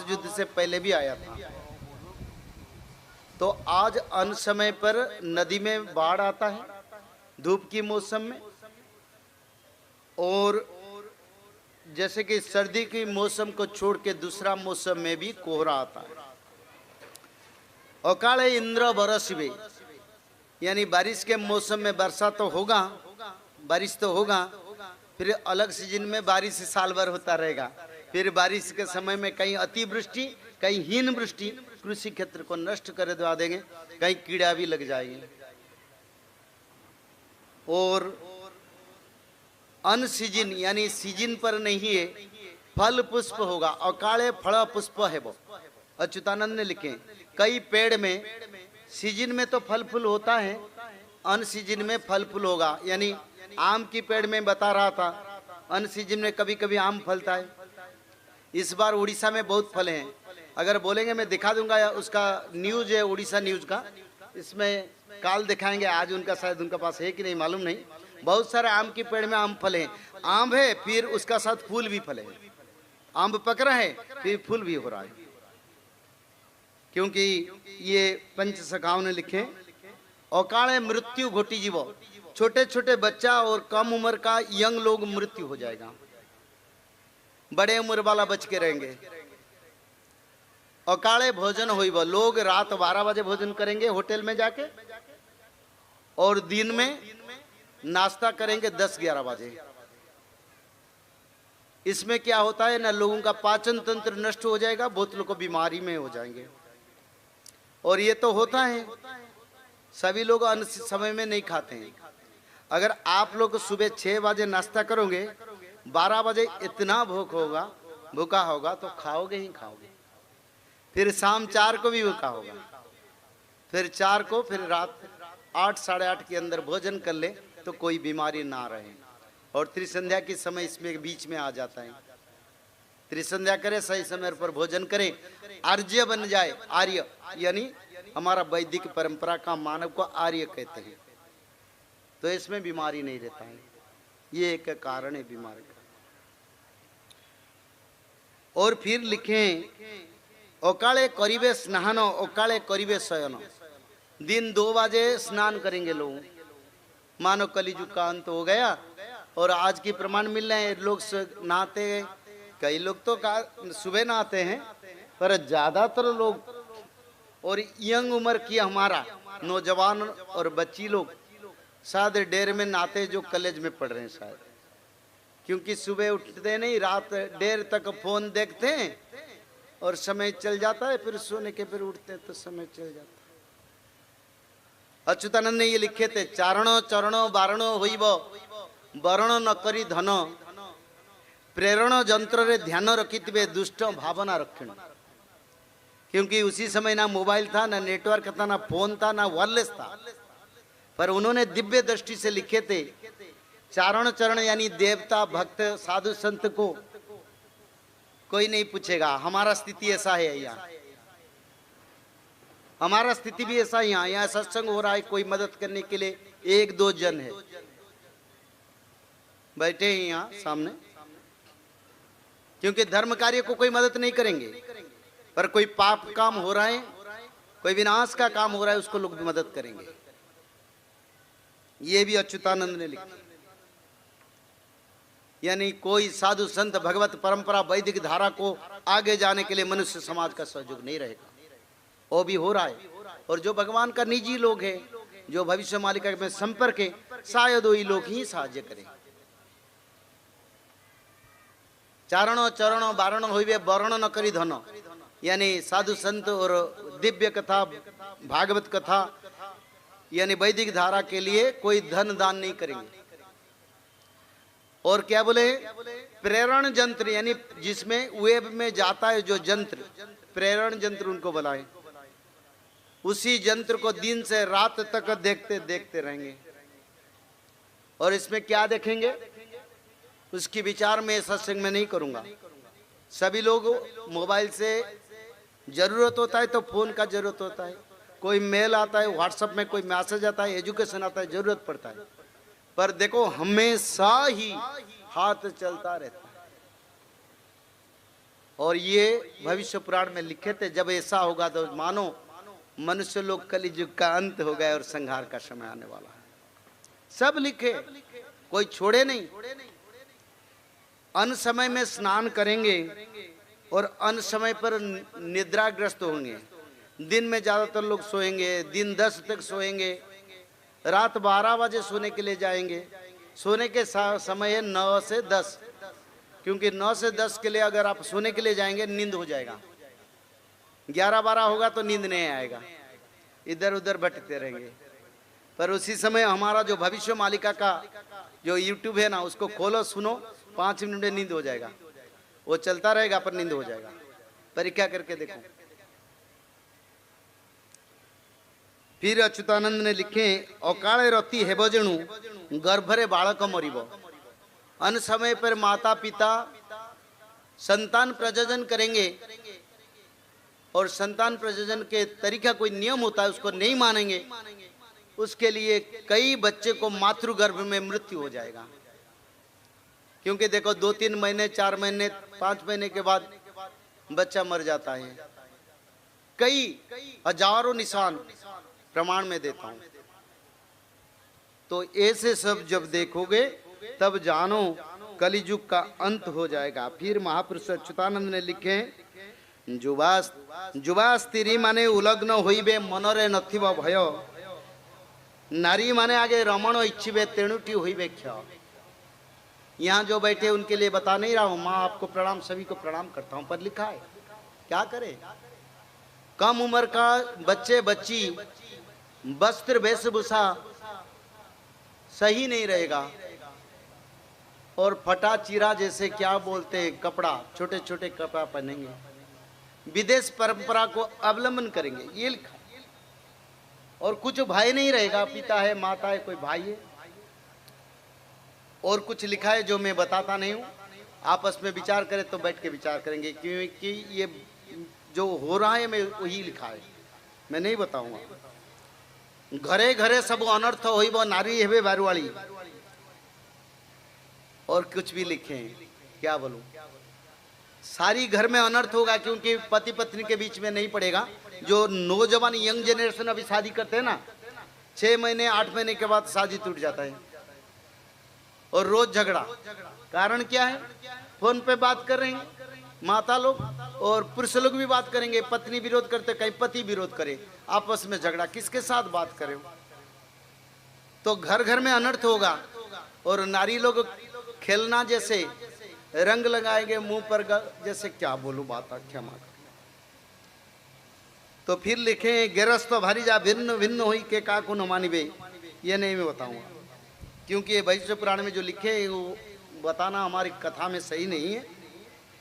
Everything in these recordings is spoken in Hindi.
युद्ध से पहले भी आया था। तो आज अन समय पर नदी में बाढ़ आता है धूप की मौसम में, और जैसे कि सर्दी की मौसम को छोड़ के दूसरा मौसम में भी कोहरा आता है। अकाले इंद्र बरसिबे, यानी बारिश के मौसम में वर्षा तो होगा, बारिश तो होगा, फिर अलग सीजन में बारिश साल भर होता रहेगा। फिर बारिश के समय में कहीं अतिवृष्टि, कहीं हीन वृष्टि कृषि क्षेत्र को नष्ट कर दवा देंगे, कहीं कीड़ा भी लग जाएंगे। और अन सीजन यानी सीजन पर नहीं है, फल पुष्प होगा। अकाले फल पुष्प है वो, अच्युतानंद ने लिखे। कई पेड़ में सीजन में तो फल फूल होता है, अन सीजन में फल फूल होगा। यानी आम की पेड़ में बता रहा था, अन सीजन में कभी कभी आम फलता है। इस बार उड़ीसा में बहुत फल हैं। अगर बोलेंगे मैं दिखा दूंगा, या उसका न्यूज है उड़ीसा न्यूज का, इसमें काल दिखाएंगे। आज उनका शायद उनका पास है कि नहीं मालूम नहीं। बहुत सारे आम के पेड़ में आम फले हैं, आम है फिर उसका साथ फूल भी फले हैं। आम पक रहा है फिर फूल भी हो रहा है, क्योंकि ये पंच सखाओं ने लिखे। अकाले मृत्यु घोटी जीवो, छोटे छोटे बच्चा और कम उम्र का यंग लोग मृत्यु हो जाएगा, बड़े उम्र वाला बच के रहेंगे। अकाले भोजन होइब, लोग रात 12 बजे भोजन करेंगे होटल में जाके, और दिन में नाश्ता करेंगे 10-11 बजे। इसमें क्या होता है ना, लोगों का पाचन तंत्र नष्ट हो जाएगा, बहुत लोग को बीमारी में हो जाएंगे। और ये तो होता है, सभी लोग अन्न समय में नहीं खाते हैं। अगर आप लोग सुबह 6 बजे नाश्ता करोगे, 12 बजे इतना भूखा होगा तो खाओगे ही खाओगे। फिर शाम 4 को भी भूखा होगा, फिर 4 को, फिर रात 8 साढ़े 8 के अंदर भोजन कर ले तो कोई बीमारी ना रहे। और त्रिसंध्या की समय इसमें बीच में आ जाता है। त्रिसंध्या करे, सही समय पर भोजन करें, आर्य बन जाए। आर्य यानी हमारा वैदिक परंपरा का मानव को आर्य कहते हैं, तो इसमें बीमारी नहीं रहता है। ये एक कारण है बीमारी का। और फिर लिखें, ओकाले करीबे स्नान, ओकाले करीबे शयन। दिन 2 बजे स्नान करेंगे लोग, मानो कलिजुग का अंत हो गया। और आज की प्रमाण मिल रहे हैं, लोग नहाते, कई लोग तो सुबह नहाते हैं, पर ज्यादातर लोग और यंग उम्र की हमारा नौजवान और बच्ची लोग शायद डेर में नहाते, जो कॉलेज में पढ़ रहे हैं शायद, क्योंकि सुबह उठते नहीं, रात देर तक फोन देखते हैं और समय चल जाता है, फिर सोने के फिर उठते हैं तो समय चल जाता है। अच्युतानंद ने ये लिखे थे, चारणो चरणो बारणो होइब, वरण न करी धन, प्रेरण जंत्र रे ध्यान रखिथिबे, दुष्ट भावना रखिण। क्योंकि उसी समय ना मोबाइल था, ना नेटवर्क था, ना फोन था, ना वायरलेस था, पर उन्होंने दिव्य दृष्टि से लिखे थे। चारण चरण यानी देवता भक्त साधु संत को कोई नहीं पूछेगा। हमारा स्थिति ऐसा है, यहाँ हमारा स्थिति भी ऐसा ही। यहाँ सत्संग हो रहा है, कोई मदद करने के लिए 1-2 जन है, बैठे हैं यहाँ सामने, क्योंकि धर्म कार्य को कोई मदद नहीं करेंगे, पर कोई पाप काम हो रहा है, कोई विनाश का काम हो रहा है, उसको लोग मदद करेंगे। ये भी अच्युतानंद ने लिखा। यानी कोई साधु संत भगवत परंपरा वैदिक धारा को आगे जाने के लिए मनुष्य समाज का सहयोग नहीं रहेगा, वो भी हो रहा है। और जो भगवान का निजी लोग हैं, जो भविष्य मालिका में संपर्क है, शायद वही लोग ही साहाय्य करें। चारणो चरणो बारणो होइबे, वरण न करी धन, यानी साधु संत और दिव्य कथा भागवत कथा यानी वैदिक धारा के लिए कोई धन दान नहीं करेंगे। और क्या बोले, प्रेरण जंत्र, यानी जिसमें वेब में जाता है जो जंत्र, प्रेरण जंत्र उनको बुलाए, उसी जंत्र को दिन से रात तक देखते देखते रहेंगे। और इसमें क्या देखेंगे, उसकी विचार में सत्संग में नहीं करूंगा। सभी लोग मोबाइल से जरूरत होता है तो फोन का जरूरत होता है, कोई मेल आता है, व्हाट्सएप में कोई मैसेज आता है, एजुकेशन आता है, जरूरत पड़ता है। पर देखो हमेशा ही हाथ चलता रहता है। और ये भविष्य पुराण में लिखे थे, जब ऐसा होगा तो मानो मनुष्य लोग कलियुग का अंत हो गए और संहार का समय आने वाला है। सब लिखे, कोई छोड़े नहीं। अन समय में स्नान करेंगे और अन समय पर निद्राग्रस्त होंगे। दिन में ज्यादातर लोग सोएंगे, दिन 10 तक सोएंगे, रात 12 बजे सोने के लिए जाएंगे। सोने के समय है 9 से 10, क्योंकि 9 से 10 के लिए अगर आप सोने के लिए जाएंगे नींद हो जाएगा। 11-12 होगा तो नींद नहीं आएगा, इधर उधर भटकते रहेंगे। पर उसी समय हमारा जो भविष्य मालिका का जो यूट्यूब है ना, उसको खोलो, सुनो, 5 मिनट में नींद हो जाएगा। वो चलता रहेगा पर नींद हो जाएगा। परीक्षा करके देखो। फिर अच्युतानंद ने लिखे, अकाले रति हेब जेणु गर्भरे बालक मरिब। अन समय पर माता पिता संतान प्रजनन करेंगे और संतान प्रजनन के तरीका कोई नियम होता है, उसको नहीं मानेंगे, उसके लिए कई बच्चे को मातृगर्भ में मृत्यु हो जाएगा। क्योंकि देखो 2-3 महीने, 4 महीने, 5 महीने के बाद बच्चा मर जाता है। कई हजारों निशान प्रमाण में देता हूं। तो ऐसे सब जब देखोगे तब जानो कलियुग का अंत हो जाएगा। फिर महापुरुष अच्युतानंद ने लिखे, जुवा स्त्री माने उलग्न होइबे मनरे नथिब भय। नारी माने आगे रमण इच्छिबे तेणुटी होइबे क्षय। यहाँ जो बैठे उनके लिए बता नहीं रहा हूँ, माँ आपको प्रणाम, सभी को प्रणाम करता हूँ, पर लिखा है। क्या करे, कम उम्र का बच्चे बच्ची वस्त्र वेशभूषा सही नहीं रहेगा, और फटा चीरा जैसे क्या बोलते हैं कपड़ा, छोटे छोटे कपड़ा पहनेंगे, विदेश परंपरा को अवलंबन करेंगे, ये लिखा। और कुछ भाई नहीं रहेगा, पिता है, माता है, कोई भाई है। और कुछ लिखा है जो मैं बताता नहीं हूँ, आपस में विचार करें तो बैठ के विचार करेंगे, क्योंकि ये जो हो रहा है मैं वही लिखा है, मैं नहीं बताऊंगा। घरे घरे सब अनर्थ होइब नारी हेबे बारुवाली, और कुछ भी लिखे, क्या बोलूं, सारी घर में अनर्थ होगा, क्योंकि पति पत्नी के बीच में नहीं पड़ेगा। जो नौजवान यंग जनरेशन अभी शादी करते हैं ना, 6 महीने 8 महीने के बाद शादी टूट जाता है, और रोज झगड़ा। कारण क्या है, फोन पे बात कर रहे हैं माता लोग, और पुरुष लोग भी बात करेंगे, पत्नी विरोध करते, कहीं पति विरोध करे, आपस में झगड़ा, किसके साथ बात करें। तो घर घर में अनर्थ होगा। और नारी लोग खेलना जैसे रंग लगाएंगे मुंह पर, जैसे क्या बोलूं बात, क्षमा कर। तो फिर लिखे, गिरस्त भारी जा भिन्न भिन्न हुई के काकू न मानिबे। ये नहीं मैं बताऊंगा, क्योंकि ये भविष्य पुराण में जो लिखे है वो बताना हमारी कथा में सही नहीं है।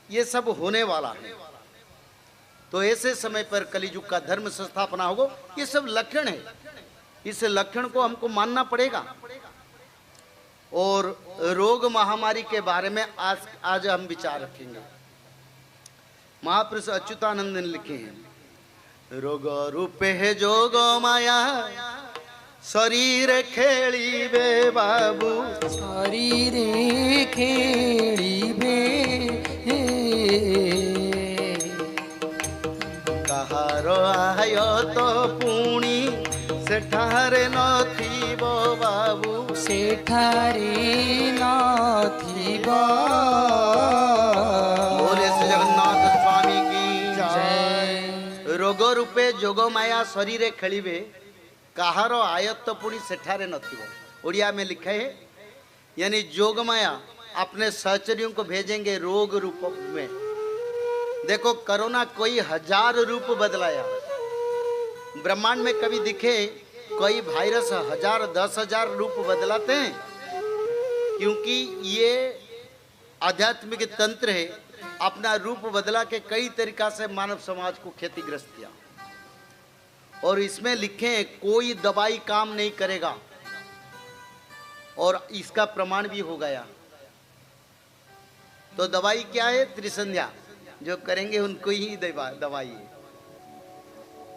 ये सब होने वाला है। तो ऐसे समय पर कलियुग का धर्म संस्थापना होगा। ये सब लक्षण है, इस लक्षण को हमको मानना पड़ेगा। और रोग महामारी के बारे में आज हम विचार रखेंगे। महापुरुष अच्युतानंद ने लिखे हैं, रोग रूपे है जोग माया शरीर खेलीबे बाबू, शरीर खेलीबे कहारो आयो तो पुणी सेठारे नथिबो बाबू, सेठारे नथिबो। बोले श्री जगन्नाथ स्वामी की जय। रोग रूपे जोग माया शरीर खेलीबे कहार आयत्त पुणी सेठारे नथिबो। उड़िया में लिखा है, यानी जोग माया अपने सहचरियों को भेजेंगे रोग रूप में। देखो कोरोना कोई 1000 रूप बदलाया, ब्रह्मांड में कभी दिखे कोई वायरस 1000-10,000 रूप बदलाते हैं, क्योंकि ये आध्यात्मिक तंत्र है। अपना रूप बदला के कई तरीका से मानव समाज को क्षतिग्रस्त किया। और इसमें लिखे कोई दवाई काम नहीं करेगा, और इसका प्रमाण भी हो गया। तो दवाई क्या है, त्रिसंध्या, जो करेंगे उनको ही दवाई है।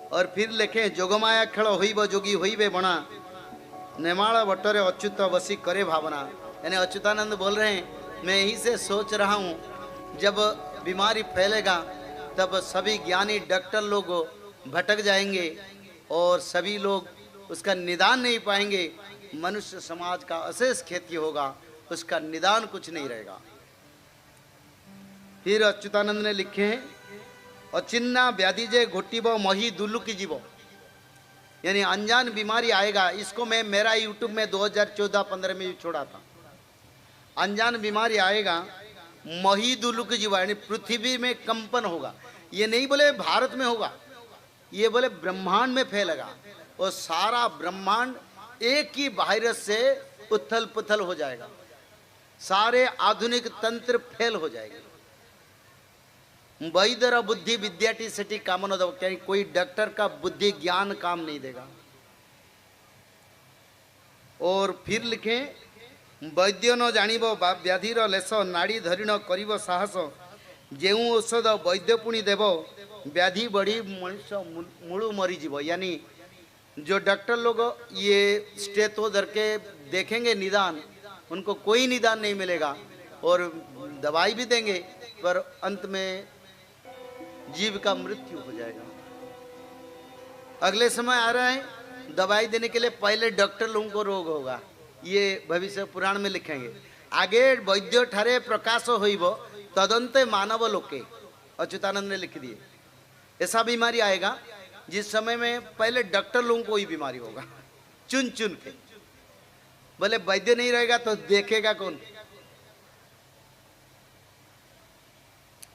और फिर लिखे, जोगमाया खेल होइब जोगी होइबे बना, नेमाड़ा बटरे अच्युत बसी करे भावना। यानी अच्युतानंद बोल रहे हैं, मैं यही से सोच रहा हूँ, जब बीमारी फैलेगा तब सभी ज्ञानी डॉक्टर लोग भटक जाएंगे और सभी लोग उसका निदान नहीं पाएंगे। मनुष्य समाज का अशेष क्षति होगा, उसका निदान कुछ नहीं रहेगा। फिर अच्युतानंद ने लिखे हैं, अचिन्ना व्याधि जे घोटिब मही दुलुकी जीव, यानी अनजान बीमारी आएगा। इसको मैं मेरा यूट्यूब में 2014-15 में छोड़ा था। अनजान बीमारी आएगा, मही दुलुक जीव, यानी पृथ्वी में कंपन होगा। ये नहीं बोले भारत में होगा, ये बोले ब्रह्मांड में फैलेगा और सारा ब्रह्मांड एक ही वायरस से उथल पुथल हो जाएगा, सारे आधुनिक तंत्र फेल हो जाएंगे। वैद्यर बुद्धि विद्यार्थी सेठी काम न दो, क्या कोई डॉक्टर का बुद्धि ज्ञान काम नहीं देगा। और फिर लिखे, वैद्य न जानिब व्याधिर लेस नाड़ी धरिण करिब साहस, जेउ औषध वैद्य पुणी देव व्याधि बढ़ी मनुष्य मूलु मरीजीव। यानी जो डॉक्टर लोग ये स्टेथो धर के देखेंगे निदान, उनको कोई निदान नहीं मिलेगा और दवाई भी देंगे पर अंत में जीव का मृत्यु हो जाएगा। अगले समय आ रहा है, दवाई देने के लिए पहले डॉक्टर लोगों को रोग होगा, ये भविष्य पुराण में लिखेंगे। आगे वैद्य ठारे प्रकाश होइब तदंते मानव लोके, अच्युतानंद ने लिख दिए। ऐसा बीमारी आएगा जिस समय में पहले डॉक्टर लोगों को ही बीमारी होगा, चुन चुन के। बोले वैद्य नहीं रहेगा तो देखेगा कौन।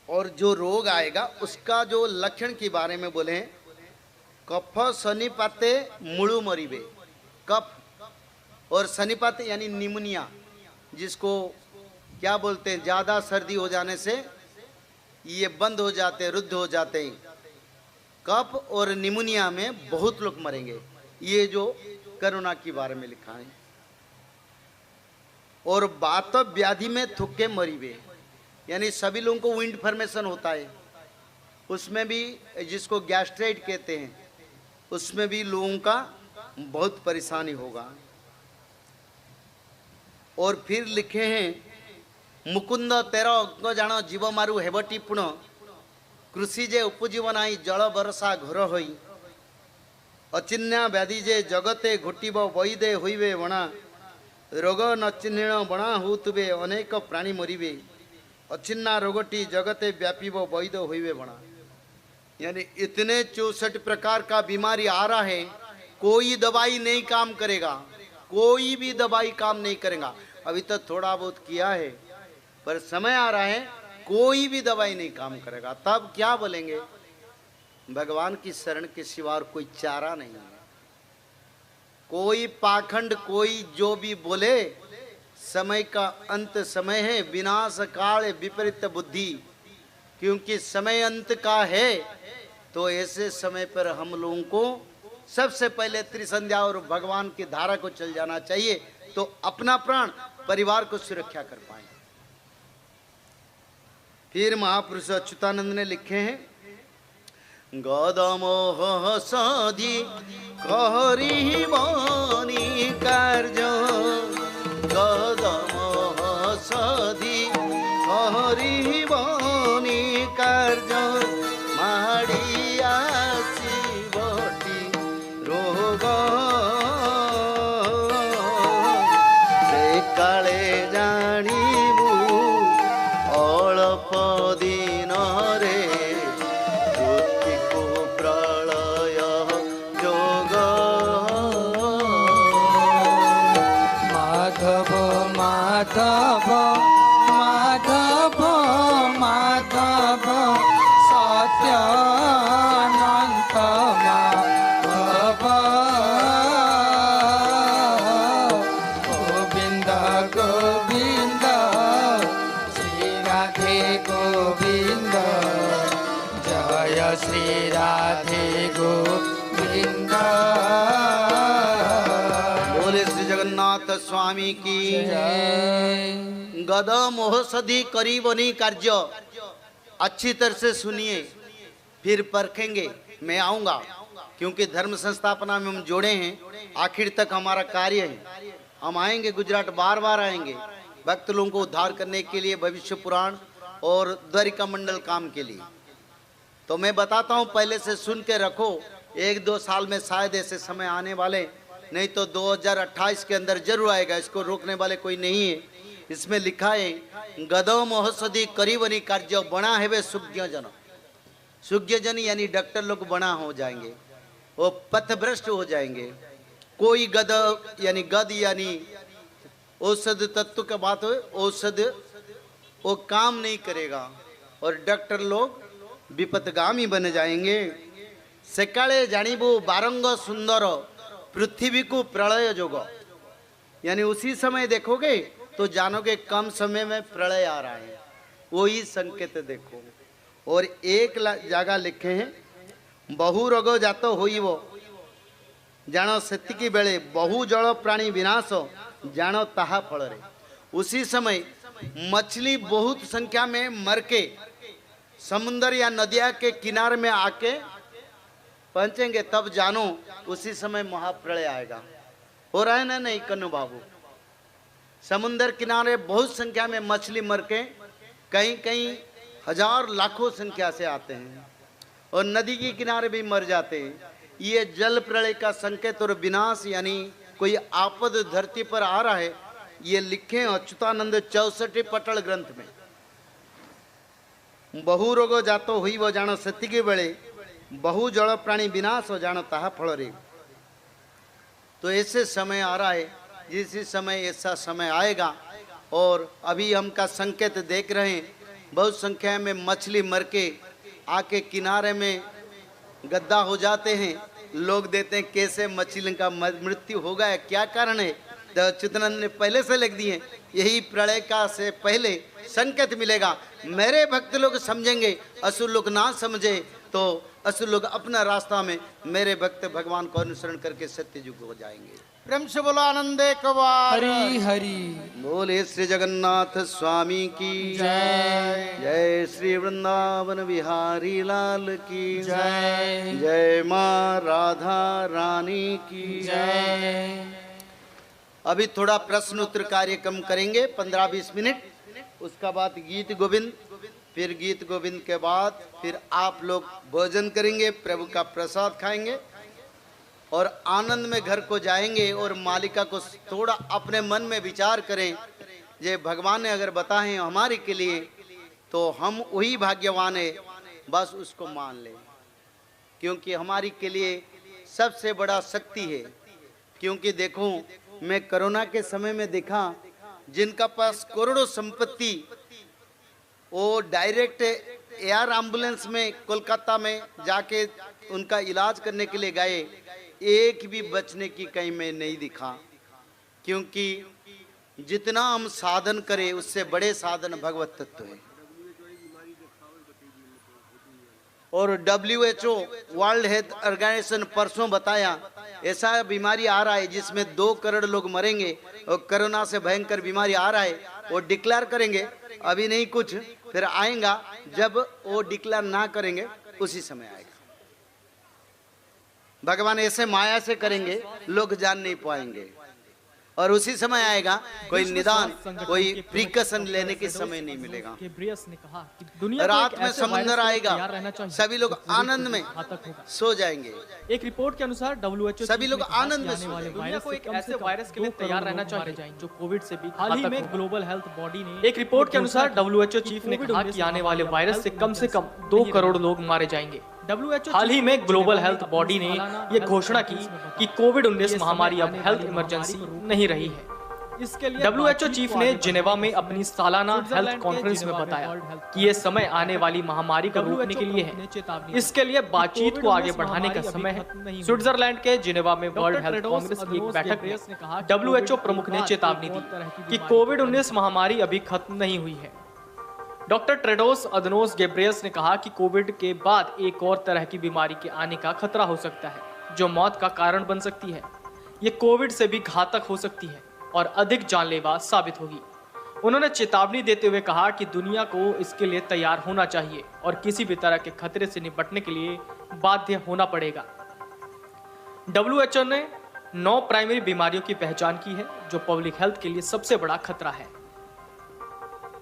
और जो रोग आएगा उसका जो लक्षण के बारे में बोले, कफ शनिपाते मुळु मरीबे। कफ और शनिपात यानी निमोनिया, जिसको क्या बोलते हैं, ज्यादा सर्दी हो जाने से ये बंद हो जाते, रुद्ध हो जाते हैं। कफ और निमोनिया में बहुत लोग मरेंगे, ये जो कोरोना के बारे में लिखा है। और बात व्याधि में थुक्के मरीबे, यानी सभी लोगों को विंड फॉर्मेशन होता है, उसमें भी जिसको गैस्ट्राइट कहते हैं, उसमें भी लोगों का बहुत परेशानी होगा। और फिर लिखे हैं, मुकुंद तेर अंग जान जीव मारु हेबटी पुण, कृषि जे उपजीव नाई जल बरसा घोर होई, अचिन्या व्याधि जे जगते घोटिब वैदे होइबे बणा, रोग न चिन्हिण बणा होतुबे अनेक प्राणी मरीबे, अचिन्ना रोगटी जगते व्यापीब वैद होइबे बणा। यानी इतने 64 प्रकार का बीमारी आ रहा है, कोई दवाई नहीं काम करेगा, कोई भी दवाई काम नहीं करेगा। अभी तक थोड़ा बहुत किया है पर समय आ रहा है कोई भी दवाई नहीं काम करेगा। तब क्या बोलेंगे, भगवान की शरण के सिवा और कोई चारा नहीं है। कोई पाखंड, कोई जो भी बोले, समय का अंत समय है, विनाश काल विपरीत बुद्धि। क्योंकि समय अंत का है तो ऐसे समय पर हम लोगों को सबसे पहले त्रिसंध्या और भगवान की धारा को चल जाना चाहिए, तो अपना प्राण परिवार को सुरक्षा कर पाए। फिर महापुरुष अच्युतानंद ने लिखे हैं, गदमोह सधी करी बनी कार्य, गदमोह सधी करी बनी कार्य, माड़ी आसीबटी रोग, से काले जानिबू अल्प दिन रे, ज्योति को प्रलय जोग। माधव माधव माधव माधव सत्यानंद माधव, गोविंद गोविंद श्री राधे गोविंद, जय श्री राधे गोविंद। बोले श्री जगन्नाथ स्वामी की। जय। गद मोहसधी करी बनी कार्य, अच्छी तरह से सुनिए, फिर परखेंगे। मैं आऊंगा क्योंकि धर्म संस्थापना में हम जोड़े हैं, आखिर तक हमारा कार्य है। हम आएंगे गुजरात, बार बार आएंगे भक्त लोगों को उद्धार करने के लिए। भविष्य पुराण और द्वारिका मंडल काम के लिए। तो मैं बताता हूँ, पहले से सुन के रखो, 1-2 साल में शायद ऐसे समय आने वाले, नहीं तो 2028 के अंदर जरूर आएगा, इसको रोकने वाले कोई नहीं है। इसमें लिखा है, गदो मोहसदी करीबनी कार्य बना है वे सुज्ञजन। सुज्ञजन यानी डॉक्टर लोग बना हो जाएंगे, वो पथभ्रष्ट हो जाएंगे। कोई गद यानी औषध तत्व का बात हो, औषध वो काम नहीं करेगा और डॉक्टर लोग विपतगामी बन जाएंगे। सकाळे जानिबो बारंग सुंदर पृथ्वी को प्रलय जोग, यानी उसी समय देखोगे तो जानोगे कम समय में प्रलय आ रहा है, वही संकेत देखो। और एक जगह लिखे हैं, बहु रोग जात होइबो जानो सेतिकी बेले बहु जल प्राणी विनाश जानो ताहा फल रे। उसी समय मछली बहुत संख्या में मर के समुद्र या नदिया के किनारे में आके पहुंचेंगे, तब जानो उसी समय महाप्रलय आएगा। हो रहा है ना नहीं कन्नू बाबू? समुद्र किनारे बहुत संख्या में मछली मर के कहीं कहीं हजार लाखों संख्या से आते हैं, और नदी के किनारे भी मर जाते हैं। ये जल प्रलय का संकेत और विनाश यानी कोई आपद धरती पर आ रहा है, ये लिखे अच्युतानंद 64 पटल ग्रंथ में। बहु रोग जातो हुई वो जानो सत्य बेले बहु जल प्राणी विनाश हो जानो ताहा फल रे। तो ऐसे समय आ रहा है, जिस समय ऐसा समय आएगा, और अभी हम का संकेत देख रहे हैं, बहुत संख्या में मछली मर के आके किनारे में गद्दा हो जाते हैं। लोग देते हैं कैसे मछली का मृत्यु होगा है, क्या कारण है? तो अच्युतानंद ने पहले से लिख दिए, यही प्रलय का से पहले संकेत मिलेगा। मेरे भक्त लोग समझेंगे, असुर लोग ना समझे तो असुर लोग अपना रास्ता में मेरे भक्त भगवान को अनुसरण करके सत्य युग हो जाएंगे। प्रेम से बोलो आनंदे कवार हरि हरि बोले श्री जगन्नाथ स्वामी की जय। जय श्री वृंदावन बिहारी लाल की जय। जय माँ राधा रानी की जय। अभी थोड़ा प्रश्न उत्तर कार्यक्रम करेंगे 15-20 मिनट, उसका बाद गीत गोविंद, फिर गीत गोविंद के बाद फिर आप लोग भोजन करेंगे, प्रभु का प्रसाद खाएंगे और आनंद में घर को जाएंगे। और मालिका को थोड़ा अपने मन में विचार करें, जे भगवान ने अगर बताए हमारे के लिए तो हम वही भाग्यवान है, बस उसको मान लें, क्योंकि हमारी के लिए सबसे बड़ा शक्ति है। क्योंकि देखो, मैं कोरोना के समय में देखा, जिनका पास करोड़ों संपत्ति, वो डायरेक्ट एयर एम्बुलेंस में कोलकाता में जाके उनका इलाज करने के लिए गए, एक भी बचने की कहीं में नहीं दिखा। क्योंकि जितना हम साधन करें उससे बड़े साधन भगवत तत्व है। और WHO वर्ल्ड हेल्थ ऑर्गेनाइजेशन परसों बताया, ऐसा बीमारी आ रहा है जिसमें 2 करोड़ लोग मरेंगे, और कोरोना से भयंकर बीमारी आ रहा है। वो डिक्लेयर करेंगे, अभी नहीं कुछ, फिर आएगा, जब वो डिक्लेयर ना करेंगे उसी समय आएगा। भगवान ऐसे माया से करेंगे, लोग जान नहीं पाएंगे, और उसी समय आएगा, कोई निदान, कोई प्रिकॉशन लेने के समय नहीं मिलेगा। गेब्रियस ने कहा कि दुनिया रात में समुद्र आएगा, सभी लोग आनंद में सो जाएंगे। एक रिपोर्ट के अनुसार WHO सभी लोग आनंद में सो वाले जाएंगे। वायरस को एक ऐसे वायरस के लिए तैयार रहना चाहिए जो कोविड से भी हाल ही में ग्लोबल हेल्थ बॉडी ने एक रिपोर्ट के अनुसार WHO चीफ ने कहा कि आने वाले वायरस से कम 2 करोड़ लोग मारे जाएंगे। हाल ही में ग्लोबल हेल्थ बॉडी ने यह घोषणा की कि कोविड-19 महामारी अब हेल्थ इमरजेंसी नहीं रही है। इसके लिए WHO चीफ ने जिनेवा में अपनी सालाना हेल्थ कॉन्फ्रेंस में बताया कि यह समय आने वाली महामारी को रोकने के लिए है। इसके लिए बातचीत को आगे बढ़ाने का समय है। स्विट्जरलैंड के जिनेवा में वर्ल्ड हेल्थ कांग्रेस की एक बैठक में WHO प्रमुख ने चेतावनी दी कि कोविड-19 महामारी अभी खत्म नहीं हुई है। डॉक्टर टेड्रोस अदनोस गेब्रेयस ने कहा कि कोविड के बाद एक और तरह की बीमारी के आने का खतरा हो सकता है, जो मौत का कारण बन सकती है। ये कोविड से भी घातक हो सकती है और अधिक जानलेवा साबित होगी। उन्होंने चेतावनी देते हुए कहा कि दुनिया को इसके लिए तैयार होना चाहिए और किसी भी तरह के खतरे से निपटने के लिए बाध्य होना पड़ेगा। WHO ने 9 प्राइमरी बीमारियों की पहचान की है जो पब्लिक हेल्थ के लिए सबसे बड़ा खतरा है।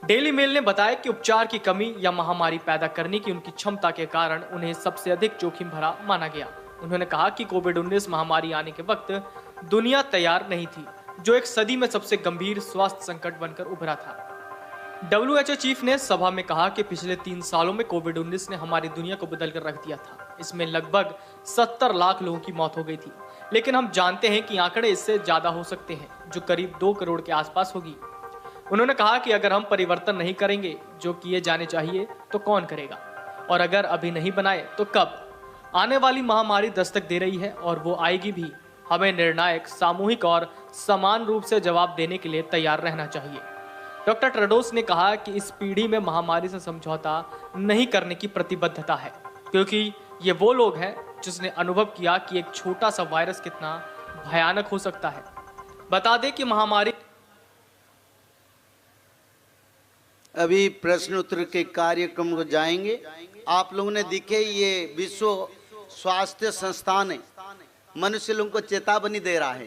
डेली मेल ने बताया कि उपचार की कमी या महामारी पैदा करने की उनकी क्षमता के कारण उन्हें सबसे अधिक जोखिम भरा माना गया। उन्होंने कहा कि कोविड-19 महामारी आने के वक्त दुनिया तैयार नहीं थी, जो एक सदी में सबसे गंभीर स्वास्थ्य संकट बनकर उभरा था। WHO चीफ ने सभा में कहा कि पिछले 3 सालों में कोविड-19 ने हमारी दुनिया को बदलकर रख दिया था। इसमें लगभग 70 लाख लोगों की मौत हो गई थी, लेकिन हम जानते हैं कि आंकड़े इससे ज्यादा हो सकते हैं, जो करीब 2 करोड़ के आसपास होगी। उन्होंने कहा कि अगर हम परिवर्तन नहीं करेंगे जो किए जाने चाहिए तो कौन करेगा, और अगर अभी नहीं बनाए तो कब। आने वाली महामारी दस्तक दे रही है और वो आएगी भी। हमें निर्णायक, सामूहिक और समान रूप से जवाब देने के लिए तैयार रहना चाहिए। डॉक्टर ट्रेडोस ने कहा कि इस पीढ़ी में महामारी से समझौता नहीं करने की प्रतिबद्धता है, क्योंकि ये वो लोग हैं जिसने अनुभव किया कि एक छोटा सा वायरस कितना भयानक हो सकता है। बता दें कि महामारी अभी प्रश्न उत्तर के कार्यक्रम को जाएंगे। आप लोगों ने देखे, ये विश्व स्वास्थ्य संस्थान है, मनुष्य लोगों को चेतावनी दे रहा है,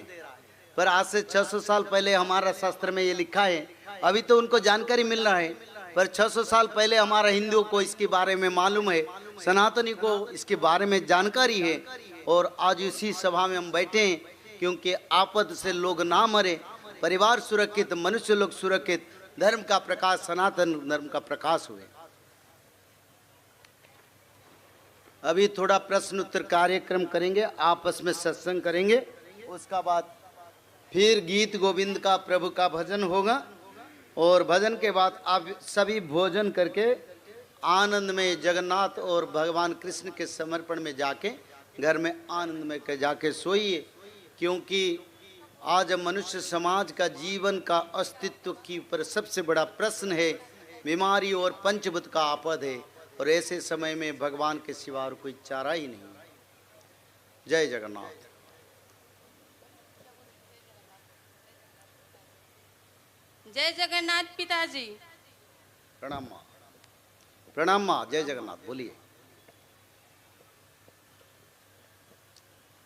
पर आज से 600 साल पहले हमारा शास्त्र में ये लिखा है। अभी तो उनको जानकारी मिल रहा है, पर 600 साल पहले हमारा हिंदुओं को इसके बारे में मालूम है, सनातनी को इसके बारे में जानकारी है। और आज इसी सभा में हम बैठे हैं क्योंकि आपद से लोग ना मरे, परिवार सुरक्षित, मनुष्य लोग सुरक्षित, धर्म का प्रकाश, सनातन धर्म का प्रकाश हुए। अभी थोड़ा प्रश्न उत्तर कार्यक्रम करेंगे, आपस में सत्संग करेंगे, उसका बाद फिर गीत गोविंद का, प्रभु का भजन होगा, और भजन के बाद आप सभी भोजन करके आनंद में जगन्नाथ और भगवान कृष्ण के समर्पण में जाके घर में आनंद में जाके सोइए। क्योंकि आज मनुष्य समाज का जीवन का अस्तित्व के ऊपर सबसे बड़ा प्रश्न है, बीमारी और पंचभूत का आपद है, और ऐसे समय में भगवान के सिवा और कोई चारा ही नहीं। जय जगन्नाथ। जय जगन्नाथ पिताजी। प्रणाम माँ, प्रणाम माँ, जय जगन्नाथ। बोलिए।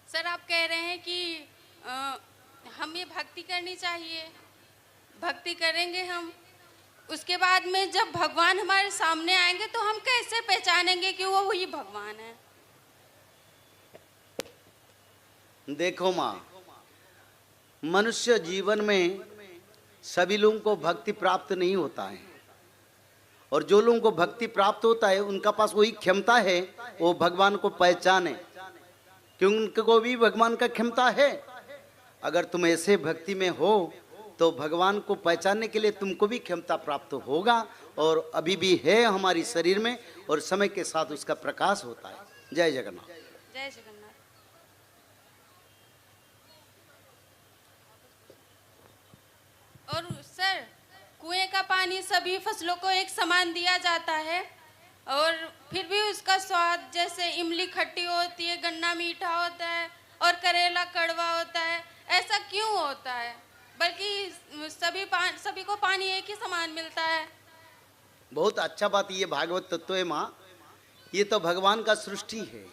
सर, आप कह रहे हैं कि हमें भक्ति करनी चाहिए, भक्ति करेंगे हम, उसके बाद में जब भगवान हमारे सामने आएंगे तो हम कैसे पहचानेंगे कि वो वही भगवान है? देखो माँ, मनुष्य जीवन में सभी लोगों को भक्ति प्राप्त नहीं होता है, और जो लोगों को भक्ति प्राप्त होता है उनका पास वही क्षमता है, वो भगवान को पहचाने, क्योंकि उनको भी भगवान का क्षमता है। अगर तुम ऐसे भक्ति में हो तो भगवान को पहचानने के लिए तुमको भी क्षमता प्राप्त होगा, और अभी भी है हमारी शरीर में, और समय के साथ उसका प्रकाश होता है। जय जगन्नाथ। जय जगन्नाथ। और सर, कुएं का पानी सभी फसलों को एक समान दिया जाता है, और फिर भी उसका स्वाद, जैसे इमली खट्टी होती है, गन्ना मीठा होता है और करेला कड़वा होता है, ऐसा क्यों होता है? बल्कि सभी को पानी एक ही समान मिलता है। बहुत अच्छा बात, ये भागवत तत्व है माँ। ये तो भगवान का सृष्टि है।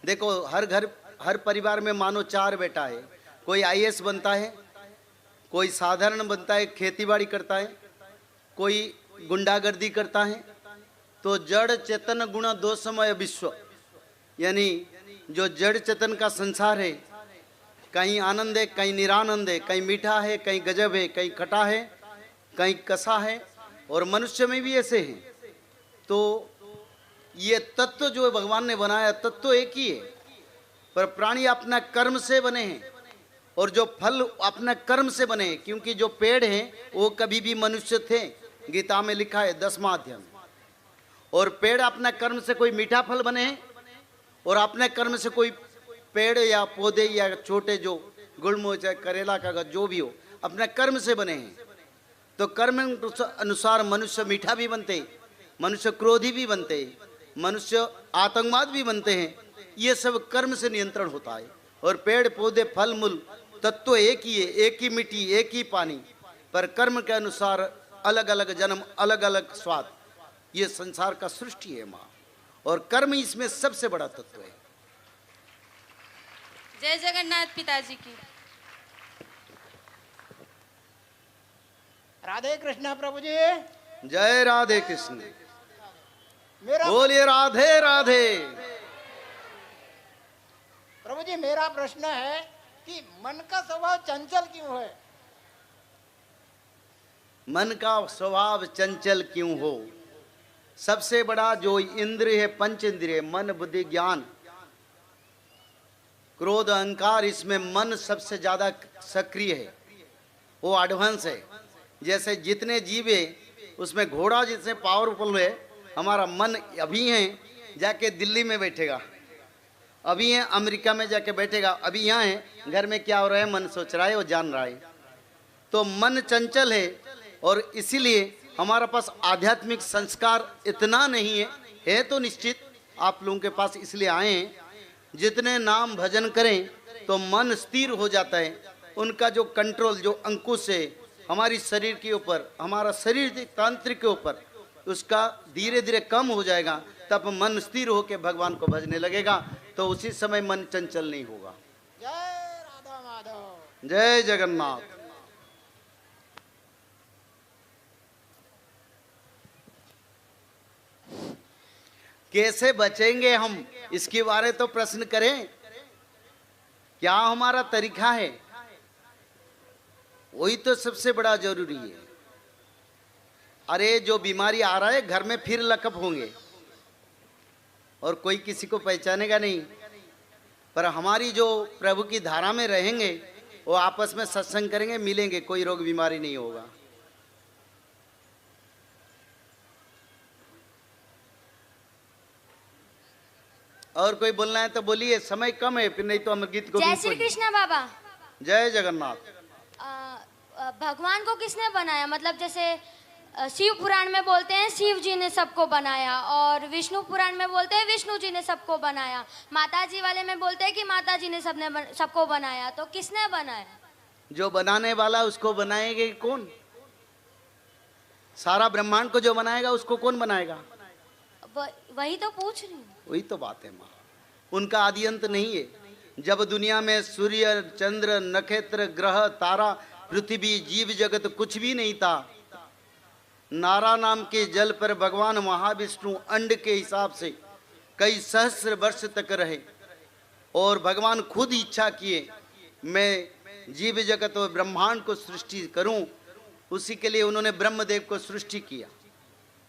देखो, हर घर, हर परिवार में मानो 4 बेटा है, कोई IAS बनता है, कोई साधारण बनता है, खेतीबाड़ी करता है, कोई गुंडागर्दी करता है। तो जड़ चेतन गुण दो समय विश्व, यानी जो जड़ चेतन का संसार है, कहीं आनंद है, कहीं निरानंद है, कहीं मीठा है, कहीं गजब है, कहीं खटा है, कहीं कसा है, और मनुष्य में भी ऐसे हैं। तो ये तत्व जो भगवान ने बनाया, तत्व एक ही है, पर प्राणी अपना कर्म से बने हैं, और जो फल अपना कर्म से बने हैं। क्योंकि जो पेड़ हैं वो कभी भी मनुष्य थे, गीता में लिखा है 10वां अध्याय, और पेड़ अपना कर्म से कोई मीठा फल बने हैं, और अपने कर्म से कोई पेड़ या पौधे या छोटे जो गुलमो, चाहे करेला का जो भी हो, अपने कर्म से बने हैं। तो कर्म अनुसार मनुष्य मीठा भी बनते, मनुष्य क्रोधी भी बनते, मनुष्य आतंकवाद भी बनते हैं। ये सब कर्म से नियंत्रण होता है। और पेड़ पौधे फल मूल तत्व एक ही है, एक ही मिट्टी, एक ही पानी, पर कर्म के अनुसार अलग अलग जन्म, अलग अलग स्वाद। ये संसार का सृष्टि है माँ, और कर्म इसमें सबसे बड़ा तत्व है। जय जगन्नाथ पिताजी की। राधे कृष्णा प्रभु जी। जय राधे कृष्ण। मेरा बोलिए राधे राधे। प्रभु जी मेरा प्रश्न है कि मन का स्वभाव चंचल क्यों है? मन का स्वभाव चंचल क्यों हो? सबसे बड़ा जो इंद्रिय है, पंच इंद्रिय, मन बुद्धि ज्ञान क्रोध अहंकार, इसमें मन सबसे ज्यादा सक्रिय है, वो एडवांस है। जैसे जितने जीव है उसमें घोड़ा जितने पावरफुल है, हमारा मन अभी है जाके दिल्ली में बैठेगा, अभी है अमेरिका में जाके बैठेगा, अभी यहाँ है घर में क्या हो रहा है मन सोच रहा है, वो जान रहा है। तो मन चंचल है और इसीलिए हमारा पास आध्यात्मिक संस्कार इतना नहीं है तो निश्चित आप लोगों के पास इसलिए आए हैं। जितने नाम भजन करें तो मन स्थिर हो जाता है, उनका जो कंट्रोल, जो अंकुश है हमारी शरीर के ऊपर, हमारा शरीर तांत्रिक के ऊपर, उसका धीरे धीरे कम हो जाएगा, तब मन स्थिर होकर भगवान को भजने लगेगा, तो उसी समय मन चंचल नहीं होगा। जय राधा माधव। जय जगन्नाथ। कैसे बचेंगे हम, इसके बारे तो प्रश्न करें, क्या हमारा तरीका है, वही तो सबसे बड़ा जरूरी है। अरे जो बीमारी आ रहा है घर में फिर लकप होंगे और कोई किसी को पहचानेगा नहीं, पर हमारी जो प्रभु की धारा में रहेंगे वो आपस में सत्संग करेंगे, मिलेंगे, कोई रोग बीमारी नहीं होगा। और कोई बोलना है तो बोलिए, समय कम है, फिर नहीं तो हम गीत को। जय श्री कृष्ण बाबा। जय जगन्नाथ। भगवान को किसने बनाया? मतलब जैसे शिव पुराण में बोलते हैं शिव जी ने सबको बनाया, और विष्णु पुराण में बोलते हैं विष्णु जी ने सबको बनाया, माता जी वाले में बोलते हैं कि माता जी ने सबको बनाया। तो किसने बनाया? जो बनाने वाला उसको बनाएंगे कौन? सारा ब्रह्मांड को जो बनाएगा उसको कौन बनाएगा? वही तो पूछ रही हूँ। वही तो बात है माँ, उनका आदि अंत नहीं है। जब दुनिया में सूर्य चंद्र नक्षत्र ग्रह तारा पृथ्वी जीव जगत कुछ भी नहीं था, नारा नाम के जल पर भगवान महाविष्णु अंड के हिसाब से कई सहस्र वर्ष तक रहे, और भगवान खुद इच्छा किए मैं जीव जगत और ब्रह्मांड को सृष्टि करूं, उसी के लिए उन्होंने ब्रह्मदेव को सृष्टि किया।